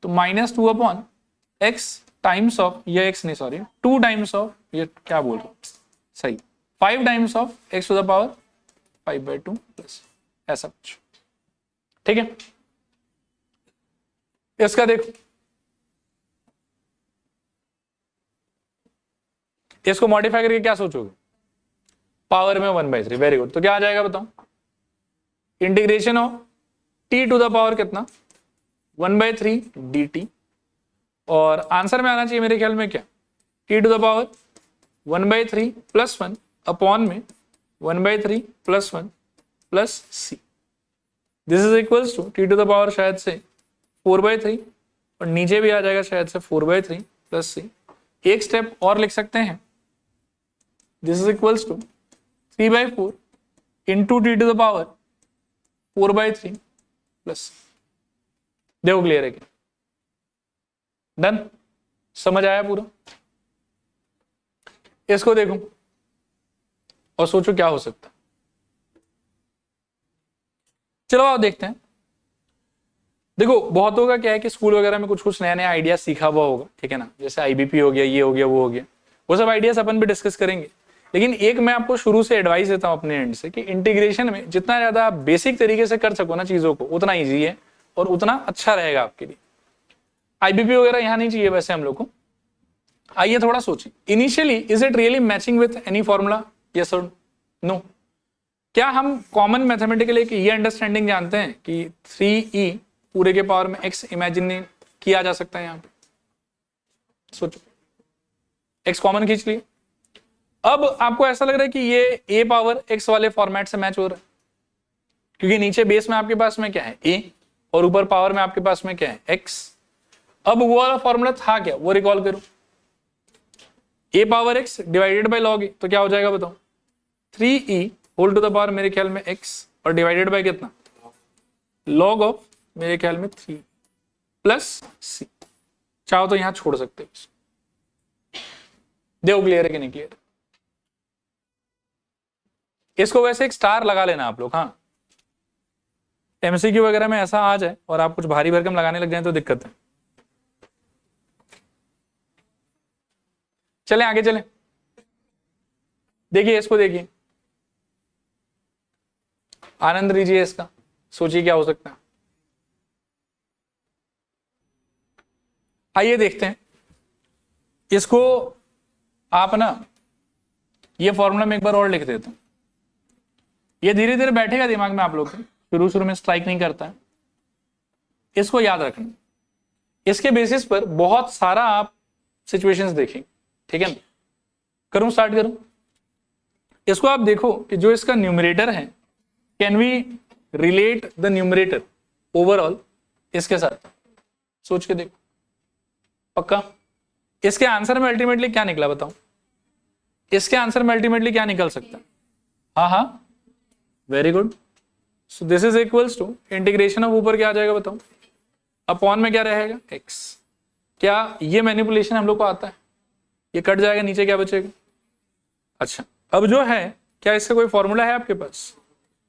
A: तो -2/x टाइम्स ऑफ, ये x नहीं सॉरी 2 टाइम्स ऑफ, ये क्या बोल रहा हूं सही, 5 times of x to the power 5/2 plus, ऐसा कुछ, ठीक है। इसका देखो, इसको मॉडिफाई करके क्या सोचोगे? पावर में 1/3। Very good. तो क्या आ जाएगा बताओ? Integration of t to the power कितना? 1/3 dt। और आंसर में आना चाहिए मेरे ख्याल में क्या? t to the power 1/3 plus 1 upon में 1/3 plus 1 plus c। This is equals to t to the power शायद से 4/3 और नीचे भी आ जाएगा शायद से 4/3 प्लस c। एक स्टेप और लिख सकते हैं, this is equals to 3/4 into t to the power 4/3 plus. देखो क्लियर है क्या? डन? समझ आया पूरा? इसको देखो और सोचो क्या हो सकता है। चलो आप देखते हैं। देखो बहुतों का क्या है कि स्कूल वगैरह में कुछ कुछ नया नया आइडिया सीखा हुआ होगा, ठीक है ना, जैसे आईबीपी हो गया, ये हो गया, वो हो गया, वो सब आइडियाज अपन भी डिस्कस करेंगे। लेकिन एक मैं आपको शुरू से एडवाइस देता हूं अपने एंड से कि इंटीग्रेशन में जितना ज्यादा आप बेसिक तरीके से कर सको ना चीजों को, उतना ईजी है और उतना अच्छा रहेगा आपके लिए। आईबीपी वगैरह यहाँ नहीं चाहिए वैसे हम लोग को। आइए थोड़ा सोचिए, initially is it really matching with any formula? Yes और नो? क्या हम कॉमन मैथमेटिकल एक ये अंडरस्टैंडिंग जानते हैं कि 3e पूरे के पावर में x इमेजिन किया जा सकता है? यहाँ पे सोचो, x कॉमन खींच लिया। अब आपको ऐसा लग रहा है कि ये a पावर x वाले फॉर्मेट से मैच हो रहा है, क्योंकि नीचे बेस में आपके पास में क्या है a और ऊपर पावर में आपके पास में क्या है x। अब वो वाला फॉर्मूला था क्या, वो रिकॉल करो, a power x divided by log a, तो क्या हो जाएगा बताओ, 3e whole to the power मेरे ख्याल में x और डिवाइडेड बाय कितना, log ऑफ मेरे ख्याल में 3 प्लस c। चाहो तो यहां छोड़ सकते हो, देखो क्लियर है कि नहीं क्लियर। इसको वैसे एक स्टार लगा लेना आप लोग, हाँ एमसीक्यू वगैरह में ऐसा आ जाए और आप कुछ भारी भरकम लगाने लग जाए तो दिक्कत है। चले आगे चले, देखिए इसको देखिए, आनंद लीजिए इसका, सोचिए क्या हो सकता है। आइए देखते हैं इसको, आप ना ये फॉर्मूला में एक बार और लिख देता हूं, ये धीरे धीरे बैठेगा दिमाग में आप लोग के, शुरू शुरू में स्ट्राइक नहीं करता है, इसको याद रखना। इसके बेसिस पर बहुत सारा आप सिचुएशंस देखेंगे, ठीक है ना। करूं स्टार्ट करूं, इसको आप देखो कि जो इसका न्यूमरेटर है, can we relate the numerator overall इसके साथ, सोच के देखो पक्का। इसके आंसर में अल्टीमेटली क्या निकला बताओ, इसके आंसर में अल्टीमेटली क्या निकल सकता है, हाँ हाँ very good. So this is equals to integration of ऊपर क्या आ जाएगा बताओ, अपॉन में क्या रहेगा x। क्या ये मैनिपुलेशन हम लोग को आता है, ये कट जाएगा, नीचे क्या बचेगा। अच्छा अब जो है, क्या इसका कोई फॉर्मूला है आपके पास,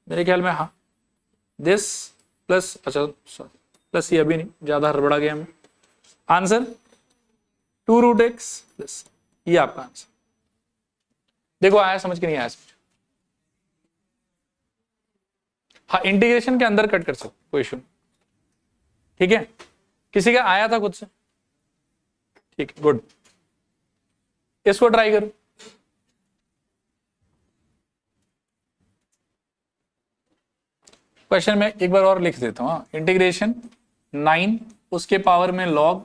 A: मेरे ख्याल में हाँ, दिस प्लस, अच्छा प्लस ये अभी नहीं, ज्यादा हड़बड़ा गया मैं, आंसर 2 रूट एक्स प्लस, ये आपका आंसर। देखो आया समझ के नहीं आया समझ, हाँ इंटीग्रेशन के अंदर कट कर सकते, कोई इशू नहीं, ठीक है। किसी का आया था खुद से, ठीक है गुड, इसको ट्राई करो। क्वेश्चन में एक बार और लिख देता हूं, इंटीग्रेशन 9 उसके पावर में log,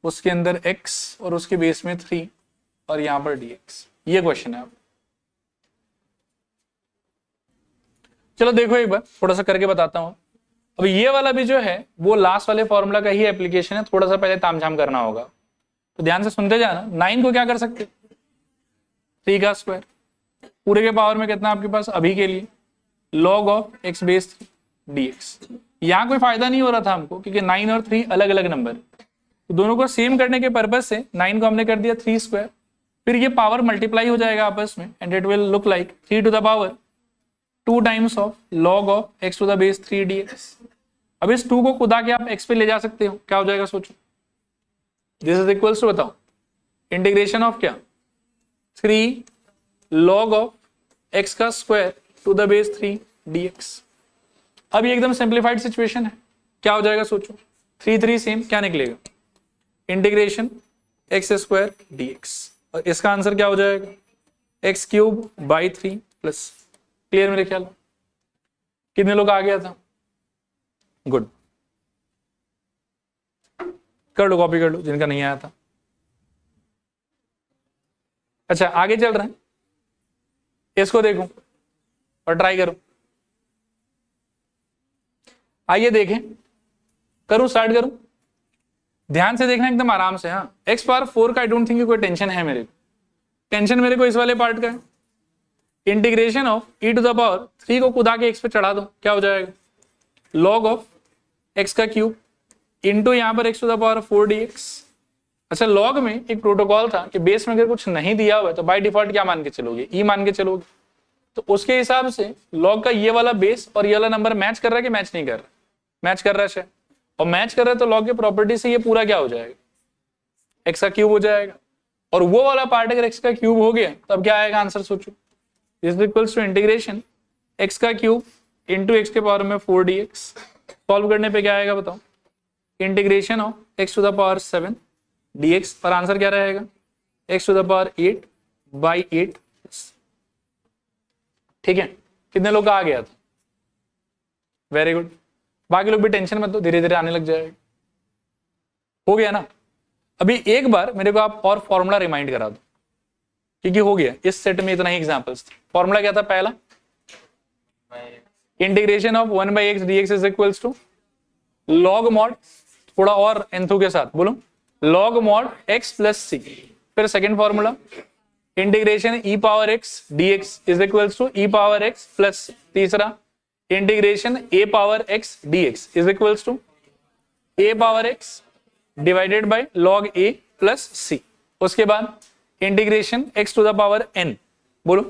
A: उसके अंदर x और उसके बेस में 3 और यहां पर dx, ये क्वेश्चन है। चलो देखो एक बार थोड़ा सा करके बताता हूं। अब ये वाला भी जो है वो लास्ट वाले फॉर्मूला का ही एप्लीकेशन है, थोड़ा सा पहले तामझाम करना होगा, तो ध्यान से सुनते जाना। 9 को क्या कर सकते, 3 का स्क्वायर, पूरे के पावर में कितना आपके पास अभी के लिए log of x base 3 dx। यहाँ कोई फायदा नहीं हो रहा था हमको, क्योंकि 9 और 3 अलग अलग नंबर, तो दोनों को सेम करने के पर्पज से 9 को हमने कर दिया 3 स्क्वायर, फिर ये पावर मल्टीप्लाई हो जाएगा आपस में and it will look like 3 to the power 2 times of log of x to the base 3 dx। अब इस 2 को खुदा के आप x पे ले जा सकते हो, क्या हो जाएगा सोचो, दिस इज इक्वल्स टू बताओ इंटीग्रेशन ऑफ क्या 3 log ऑफ x का square to the base 3 dx। अब ये एकदम सिंप्लीफाइड सिचुएशन है, क्या हो जाएगा सोचो, 3 3 सेम, क्या निकलेगा इंटीग्रेशन x स्क्वायर dx, और इसका आंसर क्या हो जाएगा x cube by 3 plus. Clear मेरे ख्याल, कितने लोग आ गया था, गुड, कर लो कॉपी कर लो जिनका नहीं आया था। अच्छा आगे चल रहे हैं, इसको देखो और ट्राई करो। आइए देखें, करूं स्टार्ट करूं, ध्यान से देखना एकदम आराम से। हाँ x पावर 4 का आई डोंट थिंक कोई टेंशन है मेरे को, टेंशन मेरे को इस वाले पार्ट का है। Integration of e to the power 3 को खुदा के x पे चढ़ा दो, क्या हो जाएगा log ऑफ x का क्यूब इंटू यहाँ पर x to the power 4 dx। अच्छा log में एक प्रोटोकॉल था कि बेस में अगर कुछ नहीं दिया हुआ है तो बाय डिफॉल्ट क्या मान के चलोगे, e मान के चलोगे, तो उसके हिसाब से log का ये वाला बेस और ये वाला नंबर मैच कर रहा है कि मैच नहीं कर रहा, मैच कर रहा है शायद, और मैच कर रहा है तो log की प्रॉपर्टी से ये पूरा क्या हो जाएगा x का क्यूब हो जाएगा, और वो वाला पार्ट अगर x का क्यूब हो गया तब क्या आएगा आंसर सोचो, is equals to integration x का क्यूब इंटू x के पावर में 4 dx। सॉल्व करने पे क्या आएगा बताओ, integration of x to the power 7 dx, और आंसर क्या रहेगा x to the power 8 by 8। ठीक है, कितने लोग का आ गया था, वेरी गुड, बाकी लोग भी टेंशन मत लो, धीरे धीरे आने लग जाएगा। हो गया ना। अभी एक बार मेरे को आप और फॉर्मूला रिमाइंड करा दो, क्योंकि हो गया, इस सेट में इतना ही एग्जांपल्स थे। फॉर्मूला क्या था पहला, integration of 1/x dx is equals to log mod, थोड़ा और एंथू के साथ बोलो, log mod x plus c. फिर second formula integration e power x dx is equals to e power x plus c. तीसरा integration a power x dx is equals to a power x divided by log a plus c. उसके बाद integration x to the power n, बोलो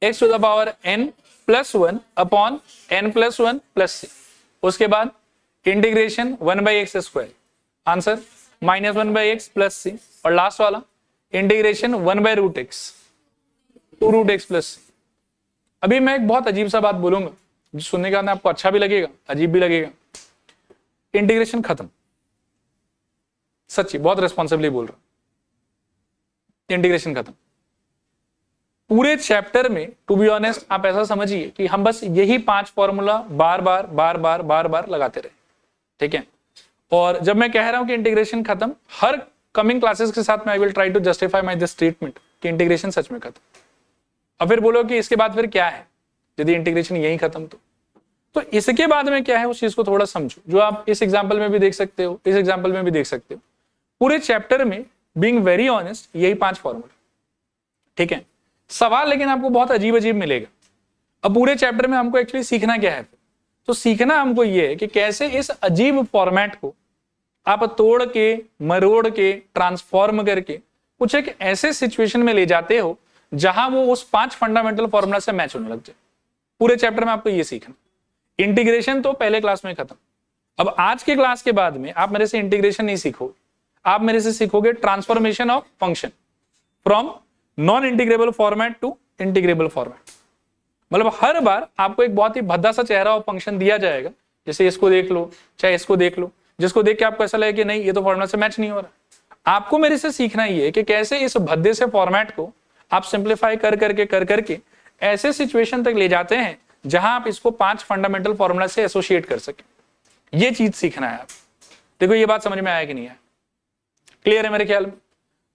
A: x to the power n plus 1 upon n plus 1 plus c. उसके बाद integration 1/x square, answer -1/x plus c. और लास्ट वाला इंटीग्रेशन 1/√x 2√x प्लस सी। अभी मैं एक बहुत अजीब सा बात बोलूंगा जो सुनने के बाद आपको अच्छा भी लगेगा अजीब भी लगेगा। इंटीग्रेशन खत्म, सच्ची बहुत रिस्पॉन्सिबली बोल रहा हूं, इंटीग्रेशन खत्म। पूरे चैप्टर में टू बी ऑनेस्ट आप ऐसा समझिए कि हम बस यही 5 फॉर्मूला बार बार लगाते रहे, ठीक है। और जब मैं कह रहा हूं कि इंटीग्रेशन खत्म, हर कमिंग क्लासेस के साथ में I will try to justify my this statement कि इंटीग्रेशन सच में खत्म। अब फिर बोलो कि इसके बाद फिर क्या है, यदि इंटीग्रेशन यही खत्म तो इसके बाद में क्या है उस चीज को थोड़ा समझो, जो आप इस एग्जाम्पल में भी देख सकते हो, इस एग्जाम्पल में भी देख सकते हो। पूरे चैप्टर में बीइंग वेरी ऑनेस्ट यही 5 फॉर्मूला, ठीक है। सवाल लेकिन आपको बहुत अजीब अजीब मिलेगा। अब पूरे चैप्टर में हमको एक्चुअली सीखना क्या है, तो सीखना हमको ये है कि कैसे इस अजीब फॉर्मेट को आप तोड़ के मरोड़ के ट्रांसफॉर्म करके कुछ एक ऐसे सिचुएशन में ले जाते हो जहां वो उस 5 फंडामेंटल फॉर्मूला से मैच होने लग जाए। पूरे चैप्टर में आपको ये सीखना। इंटीग्रेशन तो पहले क्लास में खत्म। अब आज के क्लास के बाद में आप मेरे से इंटीग्रेशन नहीं सीखोगे, आप मेरे से सीखोगे transformation of function from non integrable format to integrable format. मतलब हर बार आपको एक बहुत ही भद्दा सा चेहरा ऑफ फंक्शन दिया जाएगा, जैसे इसको देख लो चाहे इसको देख लो, जिसको देख के आपको ऐसा लगे कि नहीं ये तो फॉर्मूला से मैच नहीं हो रहा। आपको मेरे से सीखना ये है कि कैसे इस भद्दे से फॉर्मेट को आप सिंप्लीफाई कर करके ऐसे सिचुएशन तक ले जाते हैं जहां आप इसको 5 फंडामेंटल फॉर्मूला से एसोसिएट कर सके। ये चीज सीखना है आप। देखो ये बात समझ में आया कि नहीं आया, क्लियर है मेरे ख्याल में।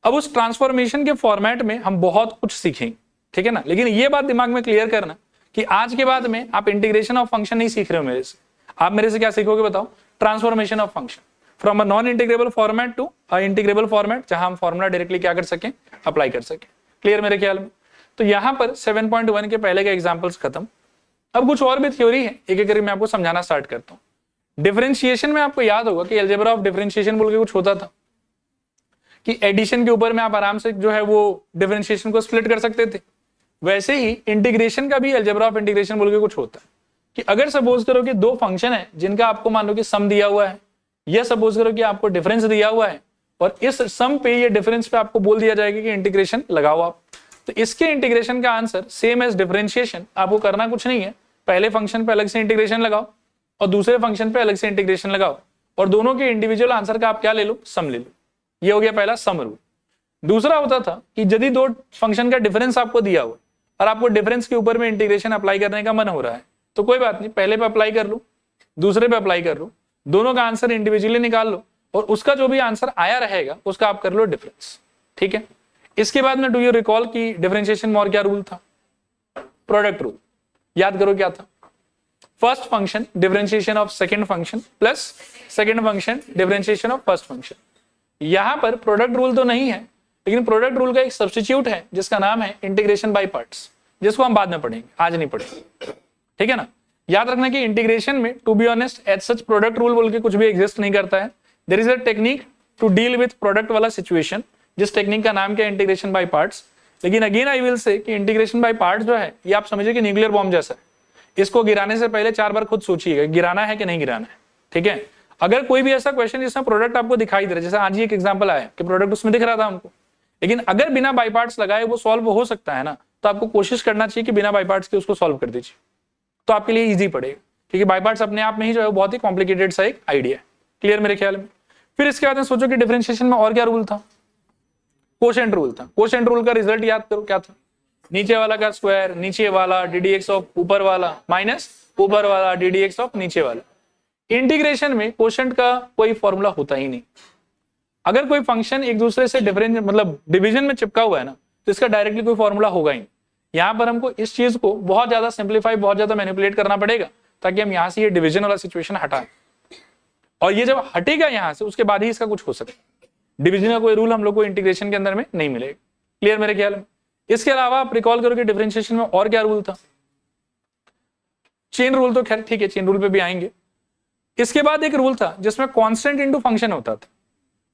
A: अब उस ट्रांसफॉर्मेशन के फॉर्मेट में हम बहुत कुछ सीखेंगे, ठीक है ना। लेकिन ये बात दिमाग में क्लियर करना कि आज के बाद में आप इंटीग्रेशन ऑफ फंक्शन नहीं सीख रहे हो मेरे से। आप मेरे से क्या सीखोगे बताओ, transformation of function from a non integrable format to a integrable format, जहां हम फॉर्मूला डायरेक्टली क्या कर सकें, अप्लाई कर सकें। क्लियर मेरे ख्याल में। तो यहां पर 7.1 के पहले के एग्जांपल्स खत्म। अब कुछ और भी थ्योरी है, एक एक करके मैं आपको समझाना स्टार्ट करता हूं। डिफरेंशिएशन में आपको याद होगा कि अलजेब्रा ऑफ डिफरेंशिएशन बोल के कुछ होता था कि एडिशन के ऊपर में आप आराम से जो है वो डिफरेंशिएशन को स्प्लिट कर सकते थे। वैसे ही इंटीग्रेशन का भी अलजेब्रा ऑफ इंटीग्रेशन बोल के कुछ होता है कि अगर सपोज करो कि 2 फंक्शन है जिनका आपको मान लो कि सम दिया हुआ है, या सपोज करो कि आपको डिफरेंस दिया हुआ है और इस सम पे ये डिफरेंस पे आपको बोल दिया जाएगा कि इंटीग्रेशन लगाओ आप, तो इसके इंटीग्रेशन का आंसर सेम एज डिफरेंशिएशन। आपको करना कुछ नहीं है, पहले फंक्शन पे अलग से इंटीग्रेशन लगाओ और दूसरे फंक्शन पे अलग से इंटीग्रेशन लगाओ और दोनों के इंडिविजुअल आंसर का आप क्या ले लो, सम ले लो। ये हो गया पहला सम रूल। दूसरा होता था कि यदि 2 फंक्शन का डिफरेंस आपको दिया हुआ और आपको डिफरेंस के ऊपर में इंटीग्रेशन अप्लाई करने का मन हो रहा है, तो कोई बात नहीं, पहले पे अप्लाई कर लो, दूसरे पे अप्लाई कर लो, दोनों का आंसर इंडिविजुअली निकाल लो और उसका जो भी आंसर आया रहेगा उसका आप कर लो डिफरेंस, ठीक है। इसके बाद में डू यू रिकॉल कि डिफरेंशिएशन में और क्या रूल था, प्रोडक्ट रूल। याद करो क्या था, first function differentiation of second function plus second function differentiation of first function. यहां पर प्रोडक्ट रूल तो नहीं है, लेकिन प्रोडक्ट रूल का एक सब्स्टिट्यूट है जिसका नाम है इंटीग्रेशन बाय पार्ट्स, जिसको हम बाद में पढ़ेंगे, आज नहीं पढ़ेंगे, ठीक है ना। याद रखना कि इंटीग्रेशन में to be honest as such product rule बोल के कुछ भी एग्जिस्ट नहीं करता है। There is a technique to deal with product वाला सिचुएशन, जिस टेक्निक का नाम क्या है, इंटीग्रेशन बाय पार्ट्स। लेकिन अगेन आई विल से कि इंटीग्रेशन बाय पार्ट्स जो है ये आप समझिए कि न्यूक्लियर बॉम्ब जैसा है। इसको गिराने से पहले 4 बार खुद सोचिएगा गिराना है कि नहीं गिराना है, ठीक है। अगर कोई भी ऐसा क्वेश्चन जिसमें प्रोडक्ट आपको दिखाई दे रहा है, जैसे आज ही एक एग्जांपल आया कि प्रोडक्ट उसमें दिख रहा था हमको, लेकिन अगर बिना बाय पार्ट्स लगाए वो सॉल्व हो सकता है ना, तो आपको कोशिश करना चाहिए कि बिना बाय पार्ट्स के उसको सॉल्व कर दीजिए, तो आपके लिए इजी पड़ेगा, क्योंकि बाय पार्ट्स अपने आप में ही जो है बहुत ही कॉम्प्लिकेटेड सा एक आइडिया है। क्लियर मेरे ख्याल में। फिर इसके बाद में सोचो कि डिफरेंशिएशन में और क्या रूल था, कोशेंट रूल था। कोशेंट रूल का रिजल्ट याद करो क्या था, नीचे वाला का स्क्वायर नीचे वाला ddx ऑफ ऊपर वाला माइनस ऊपर वाला ddx ऑफ नीचे वाला। इंटीग्रेशन में कोशेंट का कोई फॉर्मूला होता ही नहीं। अगर कोई फंक्शन एक दूसरे से डिफरेंस मतलब डिवीजन में चिपका हुआ है ना, तो इसका डायरेक्टली कोई फॉर्मूला होगा ही नहीं। यहाँ पर हमको इस चीज को बहुत ज्यादा सिंप्लीफाई, बहुत ज्यादा मैनिपुलेट करना पड़ेगा ताकि हम यहाँ से ये डिवीजन वाला सिचुएशन हटाएं। और ये जब हटेगा यहाँ से, उसके बाद ही इसका कुछ हो सकता है। डिवीजन का कोई रूल हम लोग को इंटीग्रेशन के अंदर में नहीं मिलेगा। क्लियर मेरे ख्याल में। इसके अलावा आप रिकॉल करो कि डिफरेंशिएशन में और क्या रूल था। चेन रूल तो खैर ठीक है, चेन रूल पे भी आएंगे। इसके बाद एक रूल था जिसमें कांस्टेंट इनटू फंक्शन होता था,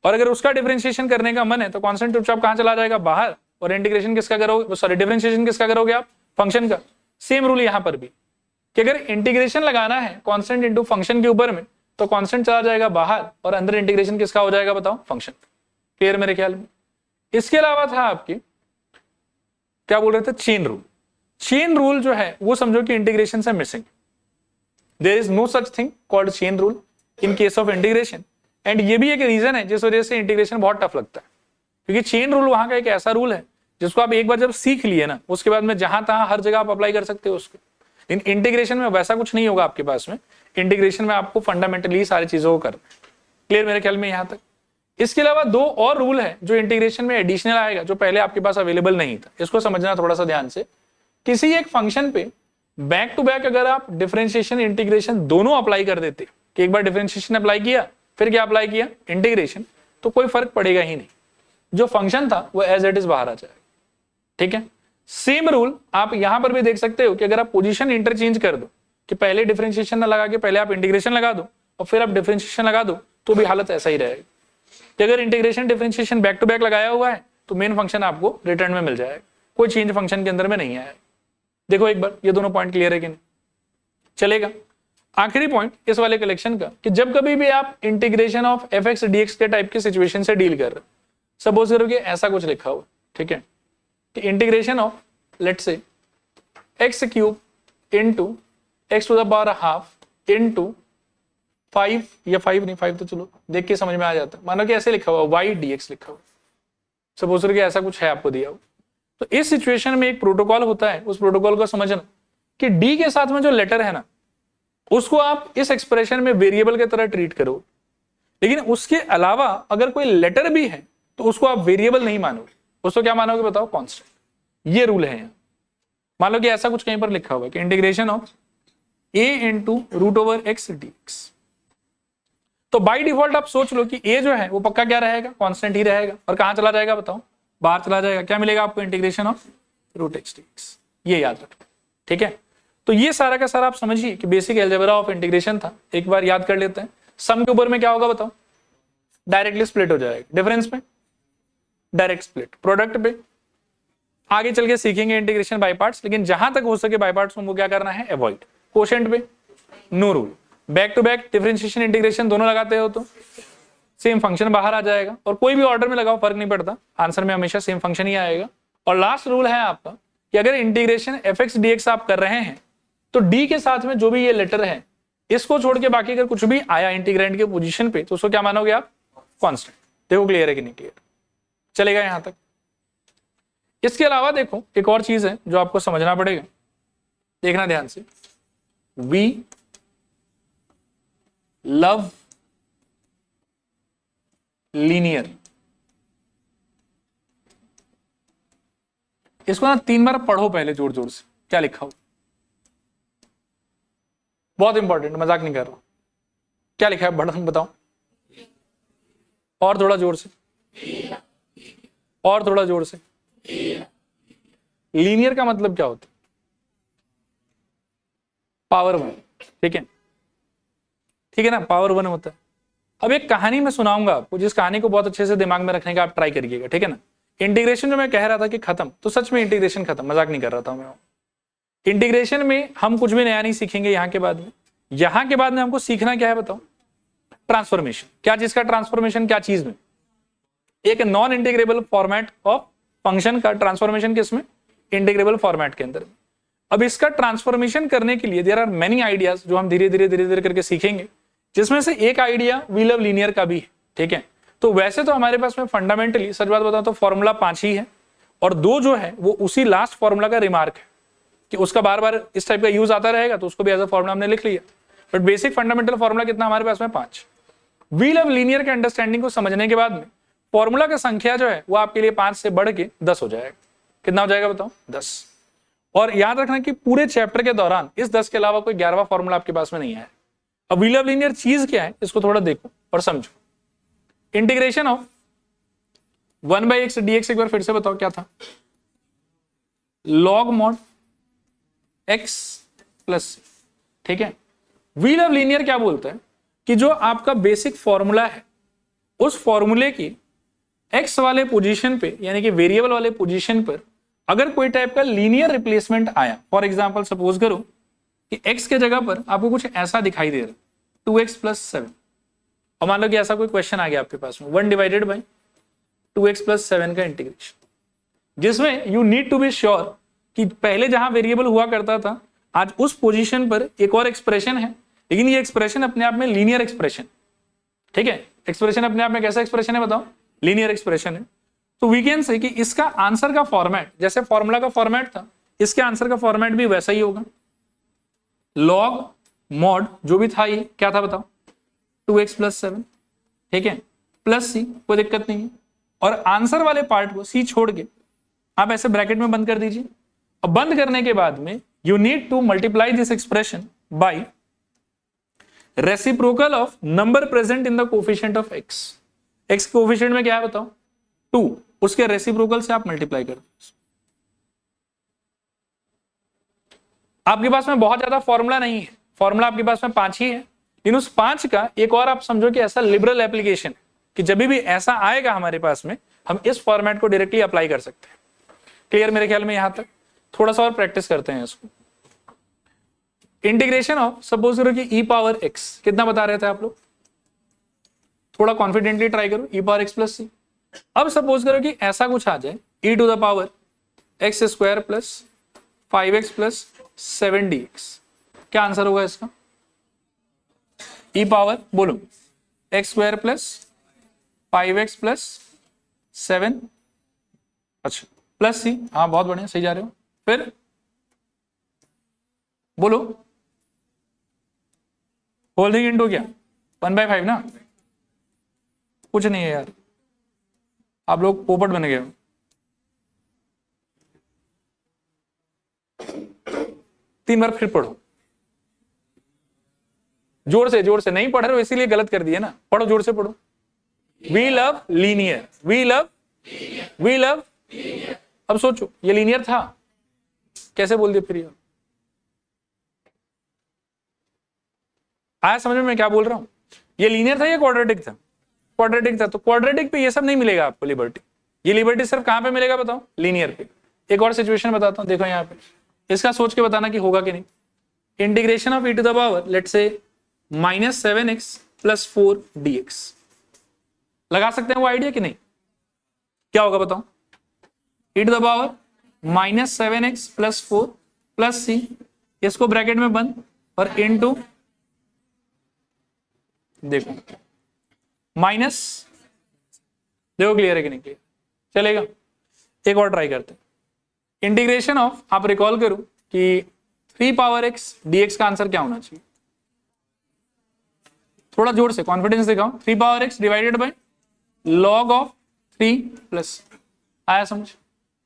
A: और अगर उसका डिफरेंशिएशन करने का मन है तो कांस्टेंट चुपचाप कहां चला जाएगा, बाहर, और इंटीग्रेशन किसका करोगे, सॉरी डिफरेंशिएशन किसका करोगे आप, फंक्शन का। सेम रूल यहां पर भी कि अगर इंटीग्रेशन लगाना है कांस्टेंट इनटू फंक्शन के ऊपर में, तो कांस्टेंट चला जाएगा बाहर और अंदर इंटीग्रेशन किसका हो जाएगा बताओ, फंक्शन। क्लियर मेरे ख्याल में। इसके अलावा था आपकी क्या बोल रहे थे, चेन रूल। चेन रूल जो है वो समझो कि इंटीग्रेशन से missing. There is no such thing called chain rule in case of integration, and ये भी एक रीजन है जिस वजह से इंटीग्रेशन बहुत टफ लगता है, क्योंकि चेन रूल वहां का एक ऐसा रूल है जिसको आप एक बार जब सीख लिए ना, उसके बाद में जहां तहां हर जगह आप अप्लाई कर सकते हो उसको। लेकिन इंटीग्रेशन में वैसा कुछ नहीं होगा आपके पास में। इंटीग्रेशन में आपको फंडामेंटली सारी चीजों को करना। क्लियर मेरे ख्याल में यहां तक। इसके अलावा दो और रूल है जो इंटीग्रेशन में एडिशनल आएगा, जो पहले आपके पास अवेलेबल नहीं था। इसको समझना थोड़ा सा ध्यान से। किसी एक फंक्शन पे बैक टू बैक अगर आप डिफरेंशिएशन इंटीग्रेशन दोनों अप्लाई कर देते, कि एक बार डिफरेंशिएशन अप्लाई किया फिर क्या अप्लाई किया, इंटीग्रेशन, तो कोई फर्क पड़ेगा ही नहीं। जो फंक्शन था वो एज इट इज बाहर आ जाएगा। ठीक है। सेम रूल आप यहां पर भी देख सकते हो कि अगर आप पोजीशन इंटरचेंज कर दो, कि पहले डिफरेंशिएशन ना लगा के पहले आप इंटीग्रेशन लगा दो और फिर आप डिफरेंशिएशन लगा दो, तो भी हालत ऐसा ही रहेगा। कि अगर integration differentiation back to back लगाया हुआ है तो मेन फंक्शन आपको रिटर्न में मिल जाएगा, कोई चेंज फंक्शन के अंदर में नहीं आएगा। देखो एक बार ये दोनों पॉइंट क्लियर है कि नहीं, चलेगा। आखिरी पॉइंट इस वाले कलेक्शन का, कि जब कभी भी आप integration of f x d x के टाइप की सिचुएशन से डील कर रहे हो, सपोज करो कि ऐसा कुछ लिखा हुआ, ठीक है, कि integration of let's say x cube into x to the power half into 5 या 5 नहीं, 5 तो चलो देख के समझ में आ जाता है। मानो कि ऐसे लिखा हुआ वाई डी एक्स लिखा हुआ, सपोज करो कि ऐसा कुछ है आपको दिया हुआ। तो इस सिचुएशन में एक प्रोटोकॉल होता है, उस प्रोटोकॉल को समझना कि डी के साथ में जो लेटर है ना, उसको आप इस एक्सप्रेशन में वेरिएबल की तरह ट्रीट करो, लेकिन उसके अलावा अगर कोई लेटर भी है तो उसको आप वेरिएबल नहीं मानोगे, उसको क्या मानोगे बताओ, कांस्टेंट। ये रूल है यहाँ। मान लो कि ऐसा कुछ कहीं पर लिखा हुआ है कि integration of a into root over x d x, तो बाय डिफॉल्ट आप सोच लो कि ए जो है वो पक्का क्या रहेगा, कांस्टेंट ही रहेगा, और कहां चला जाएगा बताओ, बाहर चला जाएगा। क्या मिलेगा आपको, integration of root x d x. ये याद रखो। ठीक है। तो ये सारा का सारा आप समझिए कि बेसिक अलजेब्रा ऑफ इंटीग्रेशन था। एक बार याद कर लेते हैं। सम के ऊपर में क्या होगा बताओ, डायरेक्टली स्प्लिट हो जाएगा। डिफरेंस पे डायरेक्ट स्प्लिट, प्रोडक्ट पे आगे चल के सीखेंगे इंटीग्रेशन बाय पार्ट्स, लेकिन जहां तक हो सके बाय पार्ट्स हमको क्या करना है, अवॉइड। कोशेंट पे no rule. Back to back differentiation integration दोनों लगाते हो तो सेम फंक्शन बाहर आ जाएगा, और कोई भी ऑर्डर में लगाओ फर्क नहीं पड़ता, आंसर में हमेशा सेम फंक्शन ही आएगा। और लास्ट रूल है आपका कि अगर integration F x d x आप कर रहे हैं तो डी के साथ में जो भी ये लेटर है इसको छोड़ के बाकी अगर कुछ भी आया इंटीग्रेंड के पोजीशन पे तो उसको क्या मानोगे आप, कांस्टेंट। देखो क्लियर है कि नहीं क्लियर, चलेगा यहां तक। इसके अलावा देखो एक और चीज है जो आपको समझना पड़ेगा, देखना ध्यान से। वी लव लीनियर, इसको ना 3 बार पढ़ो पहले जोर जोर से, क्या लिखा हो, बहुत इंपॉर्टेंट, मजाक नहीं कर रहा। क्या लिखा है बढ़ बताओ, और थोड़ा जोर से, और थोड़ा जोर से। लीनियर का मतलब क्या होता है, पावर 1। ठीक है, ठीक है ना, पावर 1 होता है। अब एक कहानी मैं सुनाऊंगा आपको, जिस कहानी को बहुत अच्छे से दिमाग में रखने का आप ट्राई करिएगा। ठीक है ना। इंटीग्रेशन जो मैं कह रहा था कि खत्म, तो सच में इंटीग्रेशन खत्म, मजाक नहीं कर रहा था मैं। इंटीग्रेशन में हम कुछ भी नया नहीं सीखेंगे यहाँ के बाद में। यहाँ के बाद में हमको सीखना क्या है बताओ, ट्रांसफॉर्मेशन। क्या चीज का ट्रांसफॉर्मेशन, क्या चीज में, एक non integrable format of function का ट्रांसफॉर्मेशन किसमें, इंटीग्रेबल फॉर्मेट के अंदर। अब इसका ट्रांसफॉर्मेशन करने के लिए देयर आर मेनी आइडियाज जो हम धीरे धीरे करके सीखेंगे, जिसमें से एक आइडिया वी लव लीनियर का भी है। ठीक है। तो वैसे तो हमारे पास में फंडामेंटली सच बात बताओ तो फॉर्मूला 5 ही है, और 2 जो है वो उसी लास्ट फॉर्मूला का रिमार्क है कि उसका बार बार इस टाइप का यूज आता रहेगा, तो उसको भी एज अ फॉर्मूला हमने लिख लिया। बट बेसिक फंडामेंटल फॉर्मूला कितना हमारे पास में, 5। वी लव लीनियर के अंडरस्टैंडिंग को समझने के बाद में फॉर्मूला का संख्या जो है वो आपके लिए 5 से बढ़ के 10 हो जाएगा। कितना हो जाएगा बताओ? 10। और याद रखना कि पूरे चैप्टर के दौरान इस 10 के अलावा कोई 11वां फॉर्मूला आपके पास में नहीं है। अब व्हील ऑफ लीनियर चीज क्या है इसको थोड़ा देखो और समझो। इंटीग्रेशन ऑफ 1/x dx, एक बार फिर से बताओ क्या था? log mod x प्लस, ठीक है। व्हील ऑफ लीनियर क्या बोलता है कि जो आपका बेसिक फॉर्मूला है उस फॉर्मूले की x वाले पोजीशन पे यानी कि वेरिएबल वाले पोजीशन पर अगर कोई टाइप का लीनियर रिप्लेसमेंट आया, फॉर एग्जांपल सपोज करो कि x के जगह पर आपको कुछ ऐसा दिखाई दे रहा है 2x + 7, और मान लो कि ऐसा कोई क्वेश्चन आ गया आपके पास में 1/2x + 7 का इंटीग्रेशन, जिसमें you need to be sure कि पहले जहां वेरिएबल हुआ करता था आज उस पोजीशन पर एक और एक्सप्रेशन है, लेकिन ये एक्सप्रेशन अपने आप में लीनियर एक्सप्रेशन, ठीक है। एक्सप्रेशन अपने आप में कैसा एक्सप्रेशन है बताओ? लीनियर एक्सप्रेशन है। तो वी कैन से कि इसका आंसर का फॉर्मेट जैसे फॉर्मूला का फॉर्मेट था, इसके आंसर का फॉर्मेट भी वैसा ही होगा। log mod जो भी था ये क्या था बताओ? 2x + 7, ठीक है, प्लस c, कोई दिक्कत नहीं है। और आंसर वाले पार्ट को c छोड़ के आप ऐसे ब्रैकेट में बंद कर दीजिए। अब बंद करने के बाद में you need to multiply this expression by reciprocal of number present in the coefficient of x। x coefficient में क्या है बताओ? 2, उसके रेसिप्रोकल से आप मल्टीप्लाई कर दो। आपके पास में बहुत ज्यादा फॉर्मूला नहीं है, फॉर्मूला आपके पास में 5 ही है, लेकिन उस 5 का एक और आप समझो कि ऐसा लिबरल एप्लीकेशन कि जब भी ऐसा आएगा हमारे पास में हम इस फॉर्मेट को डायरेक्टली अप्लाई कर सकते हैं। क्लियर मेरे ख्याल में यहां तक? थोड़ा सा और प्रैक्टिस करते हैं इसको। इंटीग्रेशन ऑफ सपोज करो कि e⁻x, कितना बता रहे थे आप लोग? थोड़ा कॉन्फिडेंटली ट्राई करो, e⁻x + c। अब सपोज करो कि ऐसा कुछ आ जाए e⁻x² + 5x + 7 dx, क्या आंसर होगा इसका? बोलो x² + 5x + 7, अच्छा प्लस c, हाँ बहुत बढ़िया, सही जा रहे हो। फिर बोलो होल्डिंग इनटू क्या? 1/5 ना? कुछ नहीं है यार, आप लोग पोपट बन गए हो। तीन बार फिर पढ़ो, जोर से नहीं पढ़ रहे हो इसीलिए गलत कर दिए ना, पढ़ो जोर से पढ़ो। We love linear, we love. अब सोचो ये लीनियर था, कैसे बोल दिया फिर ये? आया समझ में मैं क्या बोल रहा हूं? ये लीनियर था या क्वाड्रेटिक था? क्वाड्रेटिक था। तो क्वाड्रेटिक पे ये सब नहीं मिलेगा आपको लिबर्टी। ये लिबर्टी सिर्फ कहां पे मिलेगा बताओ? लीनियर पे। एक और सिचुएशन बताता हूं, देखो यहाँ पे, इसका सोच के बताना कि होगा कि नहीं। Integration of e⁻, let's say -7x + 4 dx, लगा सकते हैं वो आइडिया कि नहीं? क्या होगा बताओ? e⁻−7x + 4 + c, इसको ब्रैकेट में बंद और इनटू, देखो माइनस, देखो क्लियर है कि नहीं क्लियर? चलेगा? एक और ट्राई करते हैं। इंटीग्रेशन ऑफ, आप रिकॉल करो कि 3⁻x dx का आंसर क्या होना चाहिए? थोड़ा जोर से कॉन्फिडेंस दिखाओ। 3⁻x / log of 3 प्लस, आया समझ?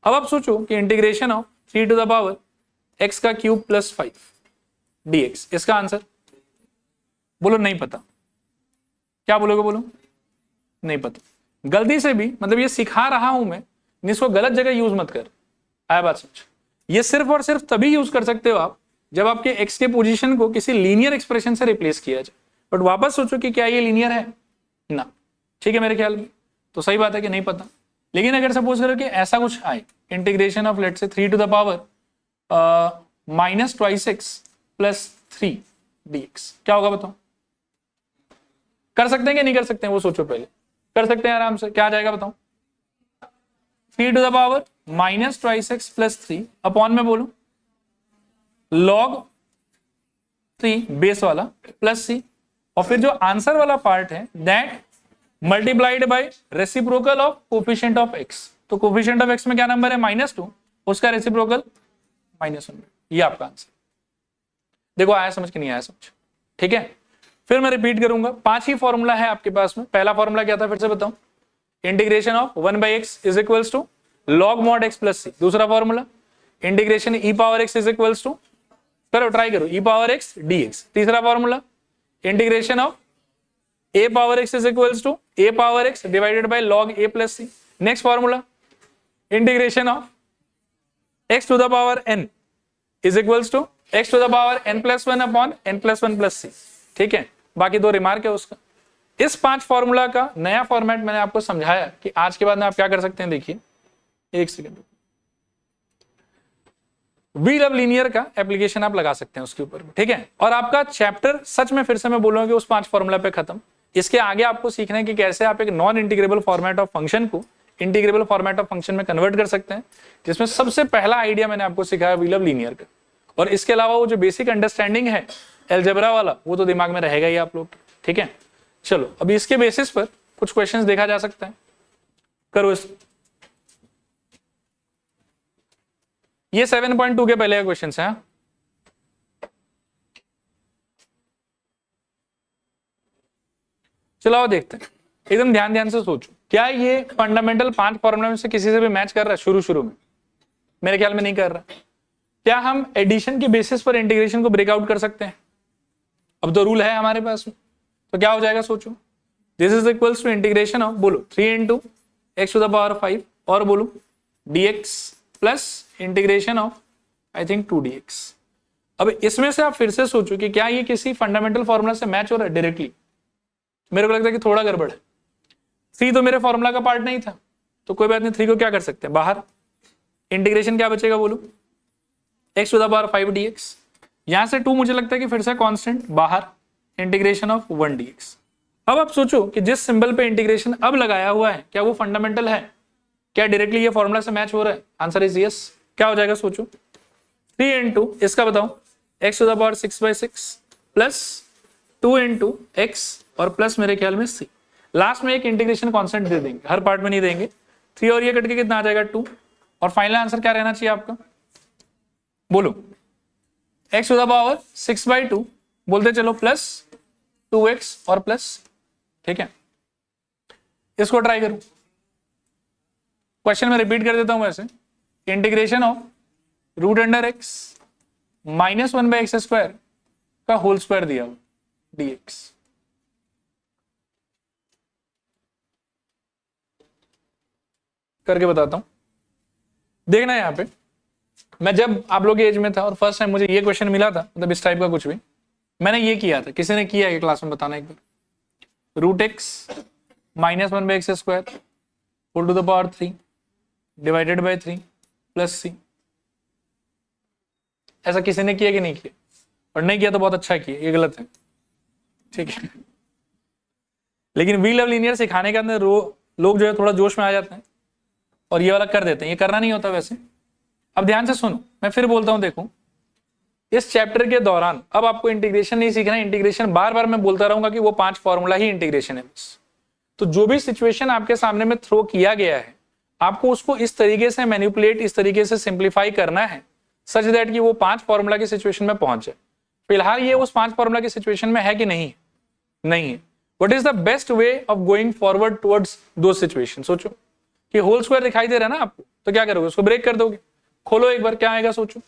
A: अब आप सोचो कि इंटीग्रेशन ऑफ 3⁻x का क्यूब + 5 dx, इसका आंसर बोलो नहीं पता। क्या बोलोगे? बोलो नहीं पता। गलती से भी, मतलब ये सिखा रहा हूं मैं, इसको गलत जगह यूज मत कर। आया बात समझ? ये सिर्फ और सिर्फ तभी यूज कर सकते हो आप जब आपके x के पोजीशन को किसी लीनियर एक्सप्रेशन से रिप्लेस किया जाए। बट वापस सोचो कि क्या ये लीनियर है ना? ठीक है मेरे ख्याल में तो सही बात है कि नहीं पता। लेकिन अगर सपोज करो कि ऐसा कुछ आए, इंटीग्रेशन ऑफ लेट्स से 3⁻² -2x + 3 dx, क्या होगा बताओ? कर सकते हैं कि नहीं कर सकते हैं? वो सोचो पहले। कर सकते हैं आराम से। क्या आ जाएगा बताओ? 3⁻² -2x + 3 अपॉन में बोलो log 3 बेस वाला प्लस c, और फिर जो आंसर वाला पार्ट है that multiplied by reciprocal of coefficient of x। तो कोफिशिएंट ऑफ x में क्या नंबर है? -2, उसका रेसिप्रोकल -1। ये आपका आंसर। देखो आया समझ कि नहीं आया समझ? ठीक है, फिर मैं रिपीट करूंगा। 5 ही फॉर्मूला है आपके पास में। पहला फॉर्मूला क्या था फिर से बताओ? Integration of 1/x is equals to log mod x plus c. दूसरा formula integration e power x is equals to, करो ट्राई करो, e पावर x dx। तीसरा formula integration of a power x is equals to a power x divided by log a plus c. Next formula integration of x to the power n is equals to x to the power n plus 1 upon n plus 1 plus सी। ठीक है, बाकी दो रिमार्क है उसका। इस 5 फॉर्मूला का नया फॉर्मेट मैंने आपको समझाया कि आज के बाद में आप क्या कर सकते हैं। देखिए एक सेकंड, वी लव लीनियर का एप्लीकेशन आप लगा सकते हैं उसके ऊपर, ठीक है। और आपका चैप्टर सच में फिर से मैं बोलूंगा कि उस 5 फॉर्मूला पे खत्म। इसके आगे आपको सीखना है कि कैसे आप एक non integrable format of function को इंटीग्रेबल फॉर्मेट ऑफ फंक्शन में कन्वर्ट कर सकते हैं, जिसमें सबसे पहला आइडिया मैंने आपको सिखाया वी लव लीनियर का। और इसके अलावा वो जो बेसिक अंडरस्टैंडिंग है अलजेब्रा वाला, वो तो दिमाग में रहेगा ही आप लोग, ठीक है। चलो अभी इसके बेसिस पर कुछ क्वेश्चंस देखा जा सकता है, करो इस। ये 7.2 के पहले का क्वेश्चन है। चलो देखते हैं, एकदम ध्यान से सोचो, क्या ये फंडामेंटल 5 फॉर्मूला में से किसी से भी मैच कर रहा है? शुरू में मेरे ख्याल में नहीं कर रहा। क्या हम एडिशन के बेसिस पर इंटीग्रेशन को ब्रेकआउट कर सकते हैं? अब तो रूल है हमारे पास में, तो क्या हो जाएगा सोचो। This is equals to integration of, बोलो 3 into x to the power 5 और बोलो dx plus integration of I think 2dx। अब इसमें से आप फिर से सोचो कि क्या ये किसी फंडामेंटल फॉर्मूला से मैच हो रहा है डायरेक्टली? मेरे को लगता है कि थोड़ा गड़बड़ है। 3 तो मेरे फॉर्मूला का पार्ट नहीं था, तो कोई बात नहीं, 3 को क्या कर सकते हैं बाहर। इंटीग्रेशन क्या बचेगा बोलो, x to the power 5 dx। यहां से 2 मुझे लगता है कि फिर से कांस्टेंट बाहर, इंटीग्रेशन ऑफ 1 dx। अब आप सोचो कि जिस सिंबल पे इंटीग्रेशन अब लगाया हुआ है, क्या वो फंडामेंटल है? क्या डायरेक्टली ये फॉर्मूला से मैच हो रहा है? Answer is yes. क्या हो जाएगा सोचो, 3 इंटू इसका बताओ x to the power 6/6 plus 2 into x और प्लस मेरे ख्याल में c। लास्ट में एक इंटीग्रेशन कांस्टेंट दे देंगे, हर पार्ट में नहीं देंगे। 3 और ये कट के कितना आ जाएगा 2, और फाइनल आंसर क्या रहना चाहिए आपका बोलो, x टू द पावर 6/2 बोलते चलो प्लस 2x और प्लस, ठीक है। इसको ट्राई करो, क्वेश्चन में रिपीट कर देता हूं वैसे। Integration of root under x minus 1/x² का होल स्क्वायर दिया हुआ dx। करके बताता हूं, देखना यहां पे। मैं जब आप लोग के एज में था और फर्स्ट टाइम मुझे ये क्वेश्चन मिला था, मतलब इस टाइप का कुछ भी, मैंने ये किया था। किसी ने किया है क्लास में? बताना एक बार। Root x minus 1/x² whole to the power 3 divided by 3 plus c. ऐसा किसी ने किया कि नहीं किया? और नहीं किया तो बहुत अच्छा किया, ये गलत है, ठीक है। लेकिन वी लव लीनियर सिखाने के अंदर लोग जो है थोड़ा जोश में आ जाते हैं और ये वाला कर देते हैं। ये करना नहीं होता वैसे। अब ध्यान से सुनो, मैं फिर बोलता हूं, देखो इस चैप्टर के दौरान अब आपको इंटीग्रेशन नहीं सीखना है। इंटीग्रेशन बार बार मैं बोलता रहूंगा कि वो 5 फॉर्मूला ही इंटीग्रेशन है बस। तो जो भी सिचुएशन आपके सामने में थ्रो किया गया है, आपको उसको इस तरीके से मैनिपुलेट, इस तरीके से सिंप्लीफाई करना है सच दैट कि वो 5 फॉर्मूला की सिचुएशन में पहुंच जाए। फिलहाल ये उस 5 फॉर्मूला की सिचुएशन में है कि नहीं? नहीं है। What is the best way of going forward towards दो सिचुएशन? सोचो कि होल स्क्वायर दिखाई दे रहा है ना आपको, तो क्या करोगे? उसको ब्रेक कर दोगे। खोलो एक बार, क्या आएगा सोचो।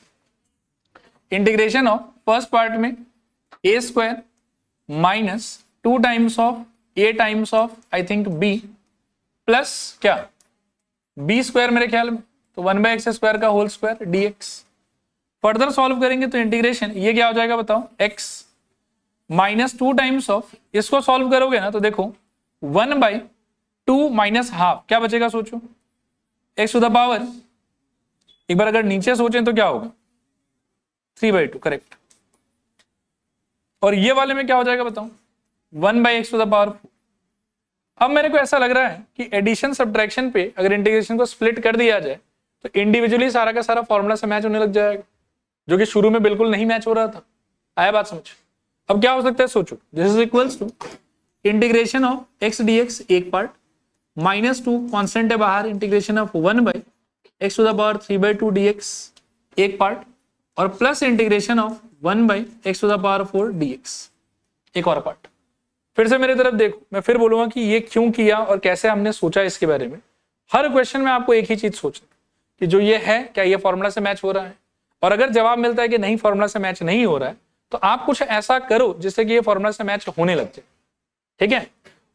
A: इंटीग्रेशन ऑफ फर्स्ट पार्ट में a² minus 2 times of a times of I think b plus क्या b² मेरे ख्याल में, तो 1/x² का whole square dx। Further solve करेंगे तो इंटीग्रेशन ये क्या हो जाएगा बताओ, x माइनस 2 टाइम्स ऑफ, इसको सॉल्व करोगे ना तो देखो 1/2 माइनस हाफ, क्या बचेगा सोचो, x टू द पावर, एक बार अगर नीचे सोचें तो क्या होगा 3/2, करेक्ट। और ये वाले में क्या हो जाएगा बताओ, 1/x टू द पावर 4। अब मेरे को ऐसा लग रहा है कि एडिशन सब्ट्रैक्शन पे अगर इंटीग्रेशन को स्प्लिट कर दिया जाए तो इंडिविजुअली सारा का सारा फॉर्मूला से मैच होने लग जाएगा, जो कि शुरू में बिल्कुल नहीं मैच हो रहा था। आया बात समझ? अब क्या हो सकता है सोचो, this is equals to integration of x dx एक पार्ट, -2 कांस्टेंट है बाहर, integration of 1/x to the power 3/2 dx एक पार्ट, और plus integration of 1/x to the power 4 dx एक और पार्ट। फिर से मेरी तरफ देखो, मैं फिर बोलूंगा कि ये क्यों किया और कैसे हमने सोचा इसके बारे में। हर क्वेश्चन में आपको एक ही चीज सोचना कि जो ये है क्या ये फॉर्मूला से मैच हो रहा है, और अगर जवाब मिलता है कि नहीं फॉर्मूला से मैच नहीं हो रहा है तो आप कुछ ऐसा करो जिससे कि ये फॉर्मूला से मैच होने लग जाए, ठीक है।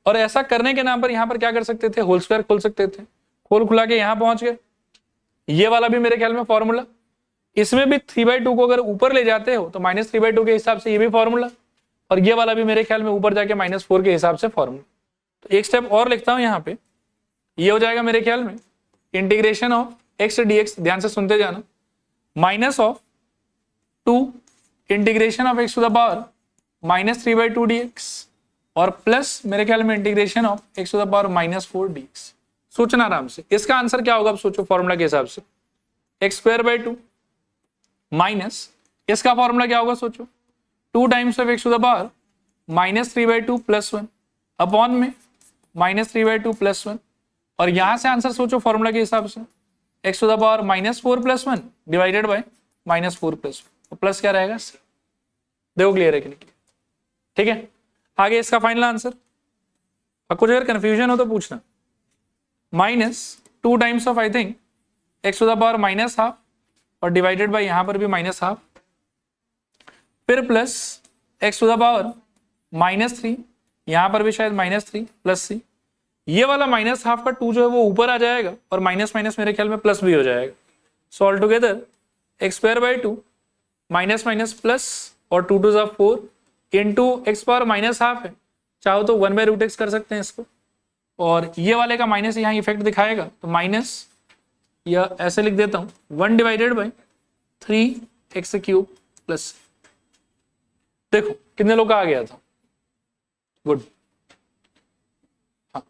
A: और ऐसा करने के नाम पर यहाँ पर क्या कर सकते थे, होल स्क्वायर खोल सकते थे, खोल खुला के यहाँ पहुंच गए। ये वाला भी मेरे ख्याल में फॉर्मूला, इसमें भी 3/2 को अगर ऊपर ले जाते हो तो -3/2 के हिसाब से ये भी फॉर्मूला, और ये वाला भी मेरे ख्याल में ऊपर जाके -4 के हिसाब से फॉर्मूला। तो एक स्टेप और लिखता हूं यहाँ पे, ये हो जाएगा मेरे ख्याल में इंटीग्रेशन ऑफ x dx, ध्यान से सुनते जाना, -2 integration of x to the power -3/2 dx और प्लस मेरे ख्याल में integration of x to the power -4 dx। सोचना आराम से, इसका आंसर क्या होगा अब सोचो फॉर्मूला के हिसाब से, x² माइनस इसका फॉर्मूला क्या होगा सोचो, 2 times of x to the power -3/2 + 1 upon में -3/2 + 1, और यहां से आंसर सोचो फॉर्मूला के हिसाब से x to the power -4 + 1 divided by -4 + 1, तो प्लस क्या रहेगा c। देखो क्लियर है कि नहीं, ठीक है। आगे इसका फाइनल आंसर, अब कुछ अगर कंफ्यूजन हो तो पूछना, -2 times of I think x to the power -½ और डिवाइडेड बाय यहां पर भी -½ फिर plus x to the power -3, यहां पर भी शायद -3 प्लस c, ये वाला -½ का 2 जो है वो ऊपर आ जाएगा और माइनस माइनस मेरे ख्याल में प्लस भी हो जाएगा। So all together x²/2 minus minus plus और 2 2 4 इंटू एक्स पावर -½ है, चाहो तो 1/√x कर सकते हैं इसको, और ये वाले का माइनस यहाँ इफेक्ट दिखाएगा तो माइनस, या ऐसे लिख देता हूं 1 डिवाइडेड बाई 3x³ प्लस। देखो कितने लोग का आ गया था, गुड। हाँ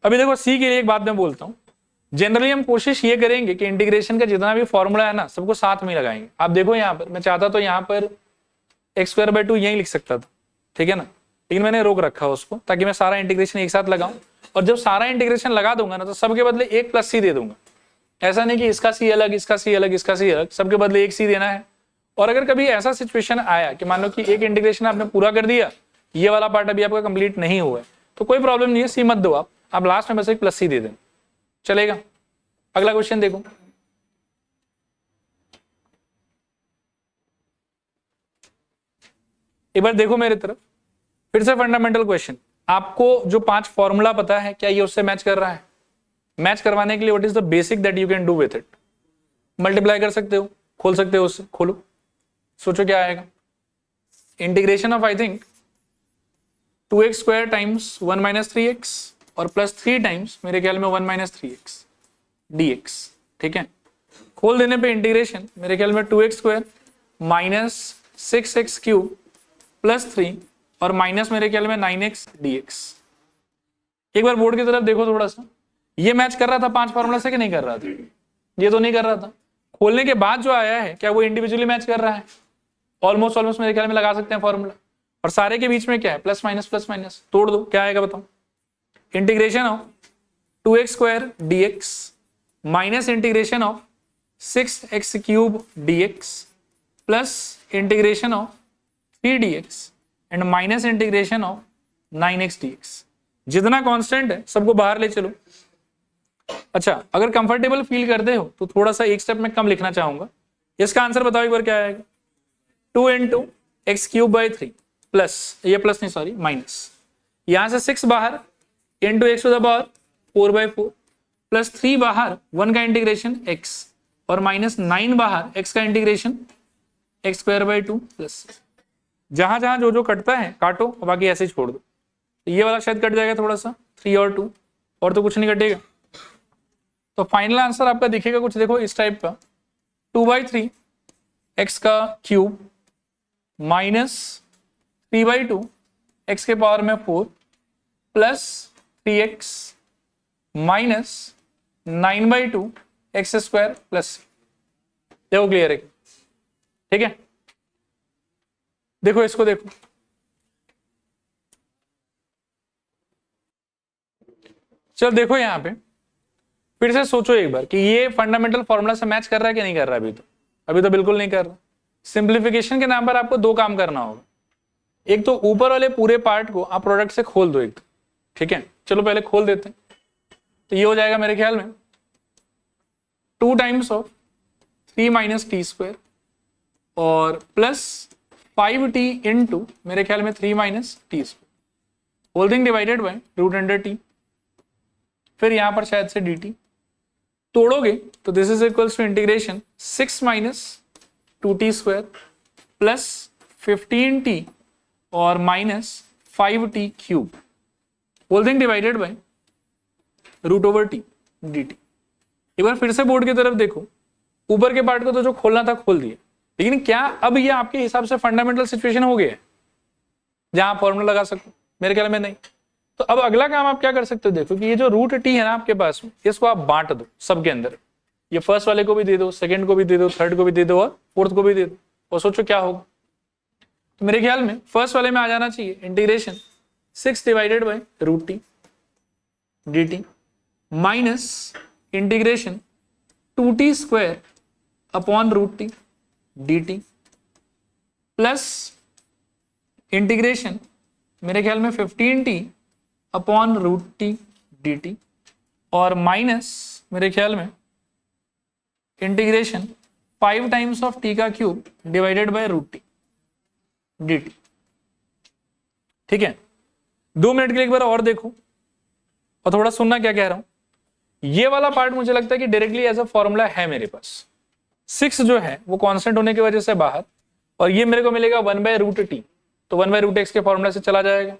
A: अभी देखो सी के लिए एक बात मैं बोलता हूं, जनरली हम कोशिश ये करेंगे कि इंटीग्रेशन का जितना भी फॉर्मूला है ना सबको साथ में लगाएंगे। आप देखो यहाँ पर मैं चाहता तो यहाँ पर x²/2 यही लिख सकता था, ठीक है ना, लेकिन मैंने रोक रखा उसको ताकि मैं सारा इंटीग्रेशन एक साथ लगाऊं, और जब सारा इंटीग्रेशन लगा दूंगा ना तो सबके बदले एक प्लस सी दे दूंगा। ऐसा नहीं कि इसका सी अलग, इसका सी अलग, इसका सी अलग, सबके बदले एक सी देना है। और अगर कभी ऐसा सिचुएशन आया कि मान लो कि एक इंटीग्रेशन आपने पूरा कर दिया, ये वाला पार्ट अभी आपका कंप्लीट नहीं हुआ है, तो कोई प्रॉब्लम नहीं है, सी मत दो आप लास्ट में बस एक प्लस सी दे दें, चलेगा। अगला क्वेश्चन देखो, एक बार देखो मेरे तरफ, फिर से फंडामेंटल क्वेश्चन। आपको जो 5 फॉर्मूला पता है क्या ये उससे मैच कर रहा है? मैच करवाने के लिए what is the basic that you can do with it? Multiply कर सकते हो, खोल सकते हो उससे, खोलो, सोचो क्या आएगा। Integration of I think 2x² times 1 - 3x और प्लस 3 टाइम्स मेरे ख्याल में 1 - 3x dx, ठीक है। खोल देने पे इंटीग्रेशन मेरे ख्याल में 2x² माइनस 6x³ प्लस 3 और माइनस मेरे ख्याल में 9x dx। एक बार बोर्ड की तरफ देखो थोड़ा सा, ये मैच कर रहा था 5 फॉर्मूला से कि नहीं कर रहा था? ये तो नहीं कर रहा था। खोलने के बाद जो आया है क्या वो इंडिविजुअली मैच कर रहा है? ऑलमोस्ट मेरे ख्याल में लगा सकते हैं फॉर्मूला, और सारे के बीच में क्या है, प्लस माइनस, तोड़ दो, क्या आएगा बताओ। Integration of 2x² dx minus integration of 6x³ dx plus integration of 3 dx and minus integration of 9x dx। जितना कांस्टेंट है सबको बाहर ले चलो। अच्छा, अगर कंफर्टेबल फील करते हो तो थोड़ा सा एक स्टेप में कम लिखना चाहूंगा। इसका आंसर बताओ एक बार क्या आएगा, 2 × x³/3 प्लस, ये प्लस नहीं सॉरी माइनस, यहां से 6 बाहर into x to the power 4/4 plus 3 बाहर 1 का इंटीग्रेशन x और माइनस 9 बाहर x का इंटीग्रेशन x²/2 प्लस। जहां जहां जो जो कटता है काटो और बाकी ऐसे ही छोड़ दो। तो ये वाला शायद कट जाएगा थोड़ा सा, 3 और 2, और तो कुछ नहीं कटेगा। तो फाइनल आंसर आपका दिखेगा कुछ देखो इस टाइप का, 2/3 x³ माइनस 3/2 x के पावर में 4 plus 3x minus 9/2 x² plus. देखो क्लियर है, ठीक है। देखो इसको देखो, चलो देखो यहां पे फिर से सोचो एक बार कि ये फंडामेंटल फॉर्मूला से मैच कर रहा है कि नहीं कर रहा है? अभी तो बिल्कुल नहीं कर रहा। सिंप्लीफिकेशन के नाम पर आपको दो काम करना होगा। एक तो ऊपर वाले पूरे पार्ट को आप प्रोडक्ट से खोल दो एक, ठीक है। चलो पहले खोल देते हैं। तो ये हो जाएगा मेरे ख्याल में 2 times of 3 minus t square और प्लस 5t इंटू मेरे ख्याल में 3 minus t square whole thing divided by root under t, फिर यहां पर शायद से dt तोड़ोगे तो this is equals to integration 6 minus 2t square plus 15t और minus 5t cube whole thing divided by root over t dt। एक बार फिर से बोर्ड की तरफ देखो, ऊपर के पार्ट को तो जो खोलना था खोल दिया, लेकिन क्या अब ये आपके हिसाब से फंडामेंटल सिचुएशन हो गया है जहां फॉर्मूला लगा सको? मेरे ख्याल में नहीं। तो अब अगला काम आप क्या कर सकते हो, देखो कि ये जो रूट टी है ना आपके पास में, इसको आप बांट दो सबके अंदर। ये फर्स्ट वाले को भी दे दो, सेकंड को भी दे दो, थर्ड को भी दे दो और फोर्थ को भी दे दो, और सोचो क्या होगा। तो मेरे ख्याल में फर्स्ट वाले में आ जाना चाहिए integration 6 divided by root t dt minus integration 2t square upon root t dt plus integration मेरे ख्याल में 15t upon root t dt और माइनस मेरे ख्याल में इंटीग्रेशन 5 टाइम्स ऑफ t का cube divided by root t dt। ठीक है, 2 मिनट के लिए एक बार और देखो और थोड़ा सुनना क्या कह रहा हूं। ये वाला पार्ट मुझे लगता है कि डायरेक्टली एज अ फॉर्मूला है मेरे पास। 6 जो है वो कांस्टेंट होने की वजह से बाहर, और ये मेरे को मिलेगा 1 बाय रूट टी, तो 1 बाय रूट एक्स के फॉर्मूला से चला जाएगा।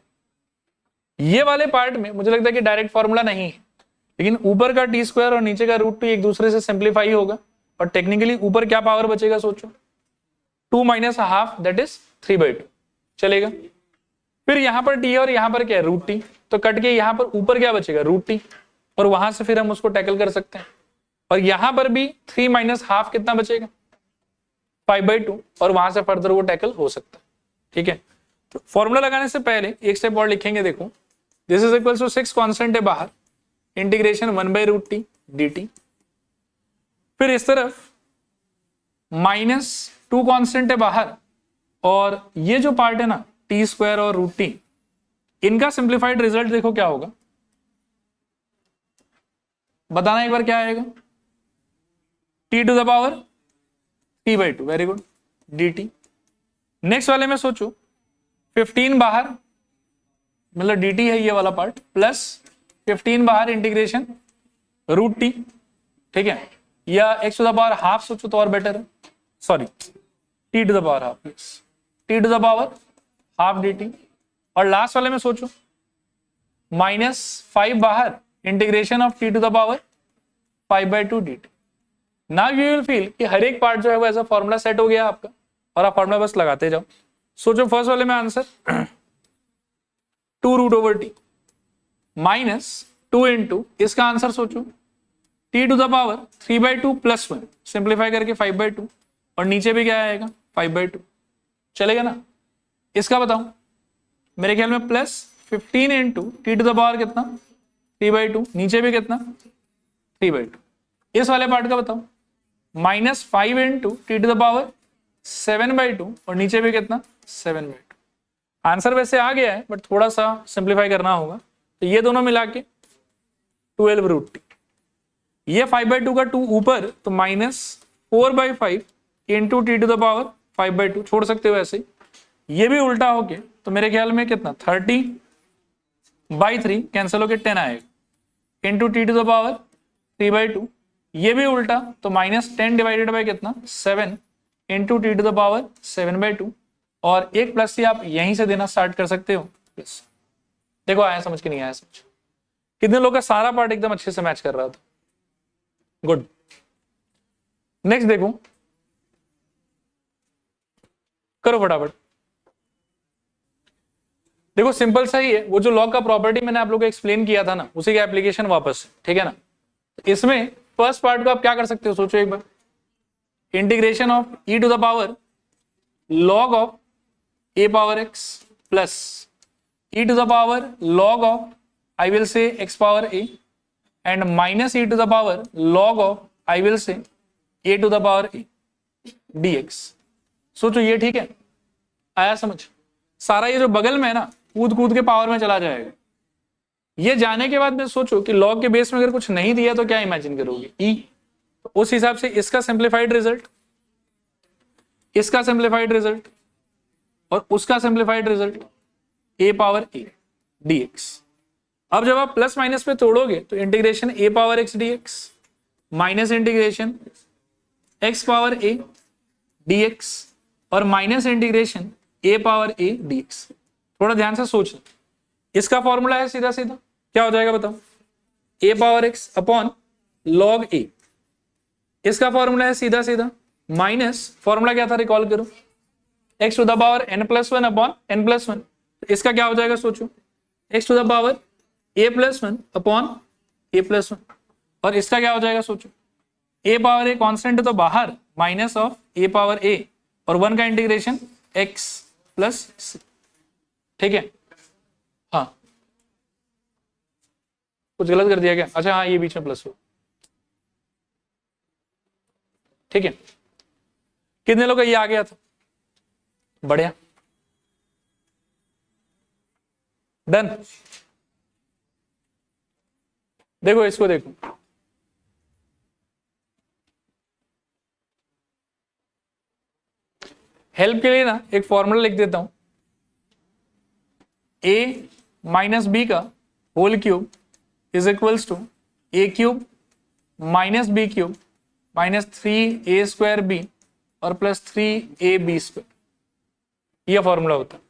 A: ये वाले पार्ट में मुझे लगता है कि डायरेक्ट फॉर्मूला नहीं है, लेकिन ऊपर का टी स्क्वायर और नीचे का रूट टी एक दूसरे से सिंप्लीफाई होगा, और टेक्निकली ऊपर क्या पावर बचेगा सोचो, 2 माइनस हाफ दैट इज 3/2 चलेगा। फिर यहां पर टी और यहां पर क्या है रूट टी, तो कट के यहां पर ऊपर क्या बचेगा रूट टी, और वहां से फिर हम उसको टैकल कर सकते हैं। और यहां पर भी 3 माइनस हाफ कितना बचेगा 5/2, और वहां से फर्दर वो टैकल हो सकता है। ठीक है, तो फॉर्मूला लगाने से पहले एक स्टेप और लिखेंगे। देखो this is equal to 6 constant है बाहर, integration 1 by root t dt, फिर इस तरफ -2 कांस्टेंट है बाहर, और ये जो पार्ट है ना टी स्क्वायर और रूट टी, इनका सिंप्लीफाइड रिजल्ट देखो क्या होगा, बताना एक बार क्या आएगा, t to the power 3/2, very good dt। Next वाले में सोचो 15 बाहर, मतलब dt है ये वाला पार्ट, प्लस 15 बाहर इंटीग्रेशन रूट टी, ठीक है, या x to the power half सोचो तो और बेटर है, sorry t to the power half, yes t to the power half dt। और लास्ट वाले में सोचो -5 बाहर integration of t to the power 5/2 dt। Now you will feel कि हर एक पार्ट जो है वो ऐसा फॉर्मूला सेट हो गया आपका, और आप फॉर्मूला बस लगाते जाओ। सोचो फर्स्ट वाले में answer 2 root over t -2 into इसका आंसर सोचो t to the power 3/2 plus 1, simplify करके 5/2, और नीचे भी क्या आएगा 5/2, चलेगा ना। इसका बताऊं, मेरे ख्याल में plus 15 into t to the power कितना 3/2, नीचे भी कितना 3/2। इस वाले पार्ट का बताओ, -5 into t to the power 7/2, और नीचे भी कितना 7/2। आंसर वैसे आ गया है, बट थोड़ा सा सिंप्लीफाई करना होगा। तो ये दोनों मिला के 12 रूट टी, ये 5/2 का 2 ऊपर, तो -4/5 into t to the power 5/2, छोड़ सकते हो ऐसे। ये भी उल्टा होके तो मेरे ख्याल में कितना 30/3 कैंसिल होके 10 आएगा, into t to the power 3/2। ये भी उल्टा तो -10 डिवाइडेड बाय कितना 7 into t to the power 7/2, और एक प्लस सी आप यहीं से देना स्टार्ट कर सकते हो। प्लस देखो आया समझ कि नहीं आया समझ, कितने लोग का सारा पार्ट एकदम अच्छे से मैच कर रहा था, गुड। नेक्स्ट देखो, करो फटाफट। देखो सिंपल सा ही है, वो जो लॉग का प्रॉपर्टी मैंने आप लोगों को एक्सप्लेन किया था ना, उसी का एप्लीकेशन वापस, ठीक है ना। इसमें फर्स्ट पार्ट को आप क्या कर सकते हो सोचो एक बार, integration of e to the power log of a power x plus e to the power log of I will say x power a and minus e to the power log of I will say a to the power a dx। सोचो ये ठीक है, आया समझ? सारा ये जो बगल में है ना, कूद कूद के पावर में चला जाएगा। ये जाने के बाद में सोचो कि लॉग के बेस में अगर कुछ नहीं दिया तो क्या इमेजिन करोगे? ई। तो उस हिसाब से इसका सिंप्लीफाइड रिजल्ट, इसका सिंप्लीफाइड रिजल्ट और उसका simplified result a power a dx। अब जब आप प्लस माइनस पे तोड़ोगे तो integration a power x dx minus integration x power a dx और minus integration a power a dx। थोड़ा ध्यान से सोच लो, इसका फॉर्मूला है सीधा सीधा, क्या हो जाएगा बताओ? ए पावर एक्स अपॉन लॉग ए। इसका फॉर्मूला है सीधा सीधा माइनस, फॉर्मूला क्या था रिकॉल करो, x to the power n plus one upon n plus one. इसका क्या हो जाएगा सोचो, x to the power a plus one upon a plus one. और इसका क्या हो जाएगा सोचो, ए पावर ए कॉन्स्टेंट तो बाहर, माइनस ऑफ ए पावर ए और वन का इंटीग्रेशन एक्स प्लस सी। ठीक है? हाँ, कुछ गलत कर दिया क्या? अच्छा हाँ, ये बीच में प्लस हो। ठीक है, कितने लोग का ये आ गया था? बढ़िया, डन। देखो इसको देखो, हेल्प के लिए ना एक फॉर्मूला लिख देता हूं, a माइनस बी का whole cube is equals to a cube minus b cube minus 3a square b और प्लस 3ab स्क्वायर। यह फॉर्मूला होता है।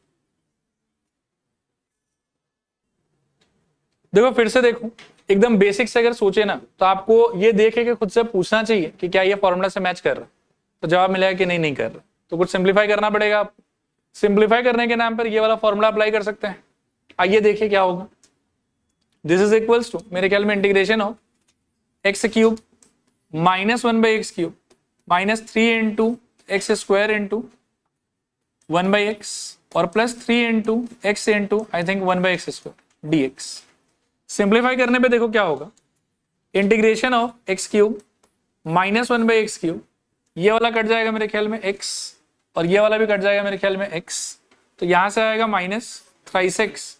A: देखो फिर से देखो, एकदम बेसिक से अगर सोचे ना तो आपको ये देखे कि खुद से पूछना चाहिए कि क्या ये फॉर्मूला से मैच कर रहा है, तो जवाब मिलेगा कि नहीं, नहीं कर रहा। तो कुछ सिंप्लीफाई करना पड़ेगा। आप सिंप्लीफाई करने के नाम पर ये वाला फॉर्मूला अप्लाई कर सकते हैं। आइए देखिए क्या होगा। दिस इज इक्वल्स टू, मेरे ख्याल में integration of x cube minus 1/x cube minus 3 into x square into 1/x और plus 3 into x into I think 1/x square dx। Simplify करने पे देखो क्या होगा, integration of x cube minus 1/x cube, ये वाला कट जाएगा मेरे ख्याल में x और ये वाला भी कट जाएगा मेरे ख्याल में x, तो यहां से आएगा माइनस थ्राइस x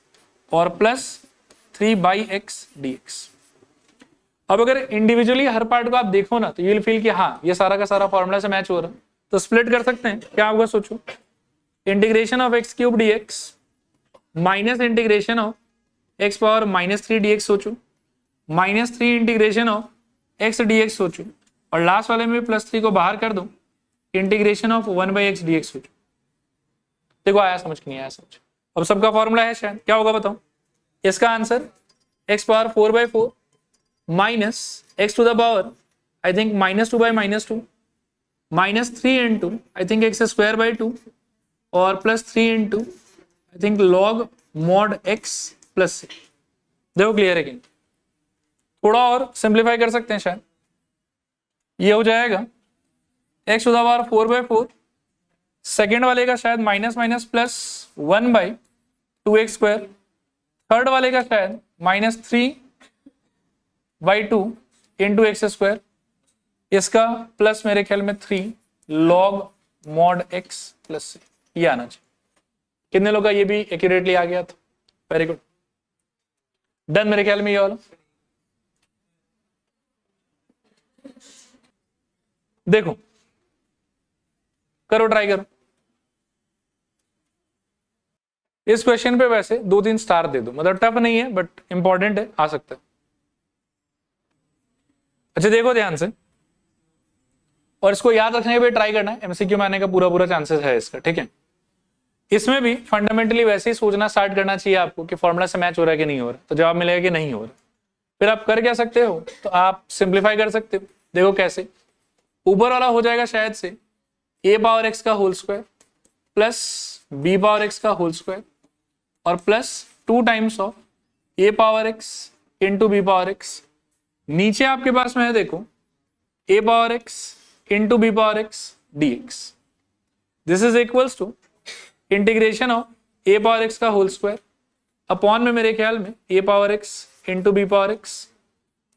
A: और प्लस 3/x dx। अब अगर इंडिविजुअली हर पार्ट को आप देखो ना तो यू विल फील कि हाँ ये सारा का सारा फॉर्मूला से मैच हो रहा है, तो स्प्लिट कर सकते हैं। क्या होगा सोचो, integration of x cube dx minus integration of x power minus 3 dx सोचो, minus 3 integration of x dx सोचो और लास्ट वाले में प्लस 3 को बाहर कर दो, इंटीग्रेशन ऑफ 1/x dx सोचो। देखो आया समझ कि नहीं आया समझ? अब सबका फॉर्मूला है शायद, क्या होगा बताओ? इसका answer x power 4/4 minus x to the power I think -2/-2 minus 3 into I think x square by 2 और plus 3 into I think log mod x plus c. देखो क्लियर है कि थोड़ा और सिंप्लीफाई कर सकते हैं शायद। ये हो जाएगा x to the power 4/4, second वाले का शायद minus minus plus 1/2x square, third वाले का शायद -3/2 इंटू एक्स स्क्वायर, इसका प्लस मेरे ख्याल में 3 log mod x plus c. ये आना चाहिए। कितने लोग का ये भी एक्यूरेटली आ गया था? वेरी गुड, डन मेरे ख्याल में ये वाला। देखो करो, ट्राई करो। इस क्वेश्चन पे वैसे 2-3 स्टार दे दो, मतलब टफ नहीं है बट इंपॉर्टेंट है, आ सकता है। अच्छा देखो ध्यान से, और इसको याद रखने पे ट्राई करना है, एमसीक्यू में आने का पूरा पूरा चांसेस है इसका। ठीक है, इसमें भी फंडामेंटली वैसे ही सोचना स्टार्ट करना चाहिए आपको कि फॉर्मूला से मैच हो रहा है कि नहीं हो रहा, तो जवाब मिलेगा कि नहीं हो रहा। फिर आप कर क्या सकते हो, तो आप सिंप्लीफाई कर सकते हो। देखो कैसे, ऊपर वाला हो जाएगा शायद से a पावर x का whole square plus b power x का होल स्क्वायर और plus 2 times of a power x into b power x। नीचे आपके पास में है देखो a power x into b power x dx। This is equals to integration of a power x का होल स्क्वायर अपॉन में मेरे ख्याल में a power x into b power x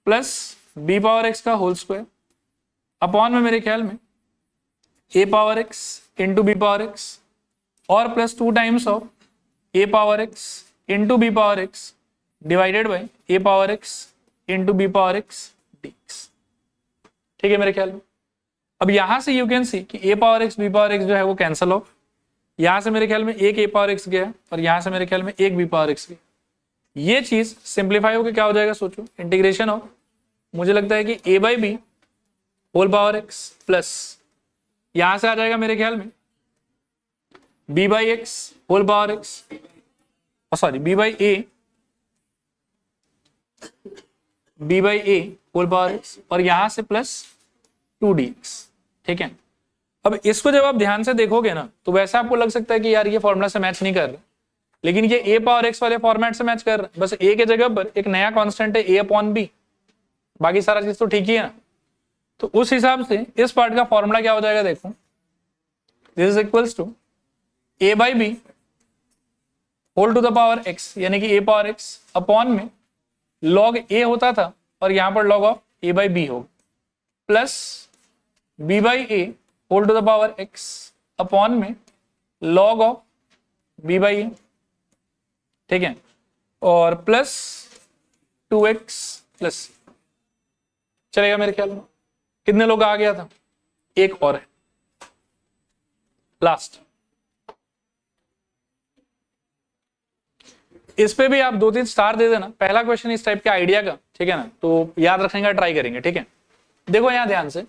A: plus b power x का होल स्क्वायर अपॉन में मेरे ख्याल में a power x into b power x और plus 2 times of a power x into b power x divided by a power x into b power x dx. ठीक है मेरे ख्याल में। अब यहां से यू कैन सी कि a power x b power x जो है वो कैंसल ऑफ, यहां से मेरे ख्याल में एक ए पावर एक्स गया और यहां से मेरे ख्याल में एक बी पावर एक्स गया। ये चीज सिंप्लीफाई होकर क्या हो जाएगा सोचो, इंटीग्रेशन ऑफ, मुझे लगता है कि a by b whole power x plus यहां से आ जाएगा मेरे ख्याल में b by x whole power x, sorry b by a whole power x और यहां से प्लस 2dx। ठीक है, अब इसको जब आप ध्यान से देखोगे ना तो वैसे आपको लग सकता है कि यार ये फॉर्मूला से मैच नहीं कर रहा, लेकिन ये ए पावर एक्स वाले फॉर्मेट से मैच कर रहा है। बस ए के जगह पर एक नया कांस्टेंट है ए अपॉन बी, बाकी सारा चीज तो ठीक ही है ना। तो उस हिसाब से इस पार्ट का फॉर्मूला क्या हो जाएगा, देखो this is equals to a by b whole to the power x, यानी कि ए पावर एक्स अपॉन में लॉग ए होता था और यहां पर log of a by b होगा plus b by a whole to the power x upon में log of b by a. ठीक है, और प्लस 2x प्लस, चलेगा मेरे ख्याल में। कितने लोग आ गया था, एक और है लास्ट। इस पे भी आप 2-3 स्टार दे देना, पहला क्वेश्चन इस टाइप के आइडिया का, ठीक है ना, तो याद रखने का ट्राई करेंगे। ठीक है, देखो यहां ध्यान से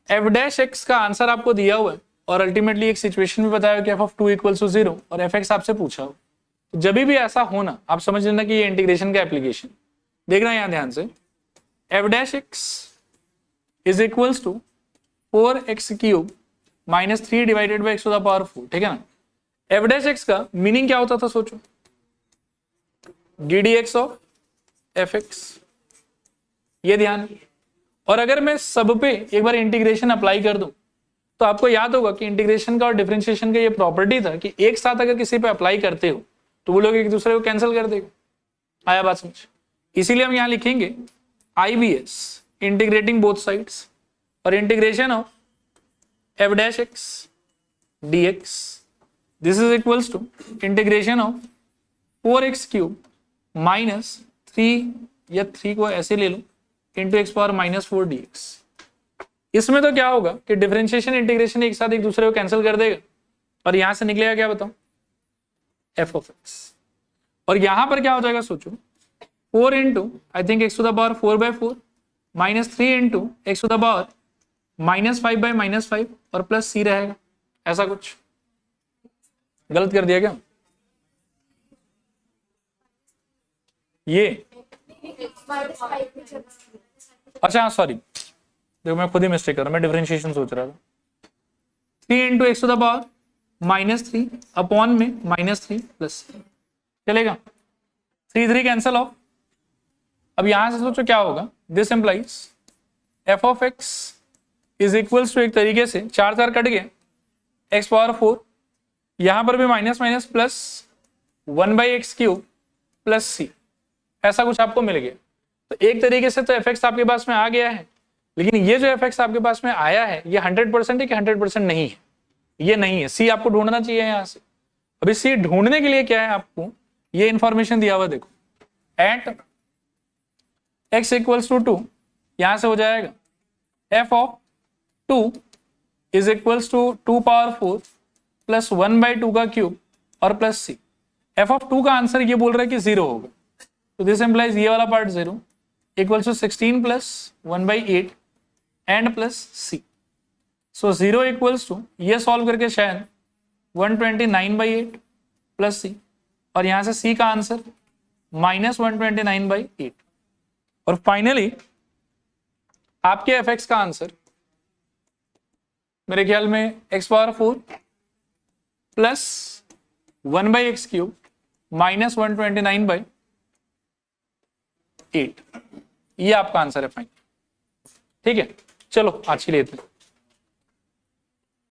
A: एफ डैश एक्स का आंसर आपको दिया हुआ है और अल्टीमेटली एक सिचुएशन में बताया कि एफ ऑफ 2 इक्वल्स टू 0 और एफ एक्स आपसे पूछा हो। तो जब भी ऐसा होना आप समझ लेना कि ये इंटीग्रेशन का एप्लीकेशन। देखना यहां ध्यान से, f dash x is equals to 4x cube minus 3 divided by x to the power 4। ठीक है ना, एफ डैश एक्स का मीनिंग क्या होता था सोचो, d d x of f x, ये ध्यान। और अगर मैं सब पे एक बार इंटीग्रेशन अप्लाई कर दूं तो आपको याद होगा कि इंटीग्रेशन का और डिफरेंशिएशन का ये प्रॉपर्टी था कि एक साथ अगर किसी पे अप्लाई करते हो तो वो लोग एक दूसरे को कैंसिल कर देगा। आया बात समझ? इसीलिए हम यहां लिखेंगे IBS इंटीग्रेटिंग बोथ साइड्स और integration of f dash x dx this is equals to integration of 4x cube minus 3 या 3 को ऐसे ले लो into x power minus 4 dx। इसमें तो क्या होगा कि डिफरेंशिएशन इंटीग्रेशन एक साथ एक दूसरे को कैंसिल कर देगा और यहां से निकलेगा क्या बताओ, एफ ऑफ एक्स। और यहां पर क्या हो जाएगा सोचो, 4 into I think x to the power 4/4 minus 3 into x to the power minus 5/-5 और प्लस सी रहेगा। ऐसा कुछ गलत कर दिया क्या ये? अच्छा सॉरी, देखो मैं खुद ही मिस्टेक कर रहा हूं, मैं डिफरेंशिएशन सोच रहा था। 3 into x to the power minus 3 upon में माइनस 3 प्लस, चलेगा 3 कैंसल ऑफ। अब यहां से सोचो क्या होगा, this implies f of x is equals to एक तरीके से 4 कट गया एक्स पावर 4, यहां पर भी minus minus plus 1/x cube plus c, ऐसा कुछ आपको मिल गया। तो एक तरीके से तो एफ एक्स आपके पास में आ गया है, लेकिन ये जो एफ एक्स आपके पास में आया है ये 100% है कि 100% नहीं है, ये नहीं है। सी आपको ढूंढना चाहिए यहां से। अभी सी ढूंढने के लिए क्या है, आपको ये इंफॉर्मेशन दिया हुआ, देखो एट x इक्वल्स टू 2 यहां से हो जाएगा f of 2 is equals to 2 power 4 plus 1/2 का क्यूब और प्लस सी। एफ ऑफ 2 का आंसर ये बोल रहा है कि 0 होगा, तो दिस इंप्लाइज ये वाला part 0 equals to 16 plus 1/8 and plus c. So 0 equals to ये सॉल्व करके शायद 129/8 प्लस सी, और यहां से सी का आंसर माइनस 129/8। और फाइनली आपके एफ एक्स का आंसर मेरे ख्याल में x power 4 plus 1/x cube minus 129/8, ये आपका आंसर है फाइनल। ठीक है, चलो आज के लिए इतना।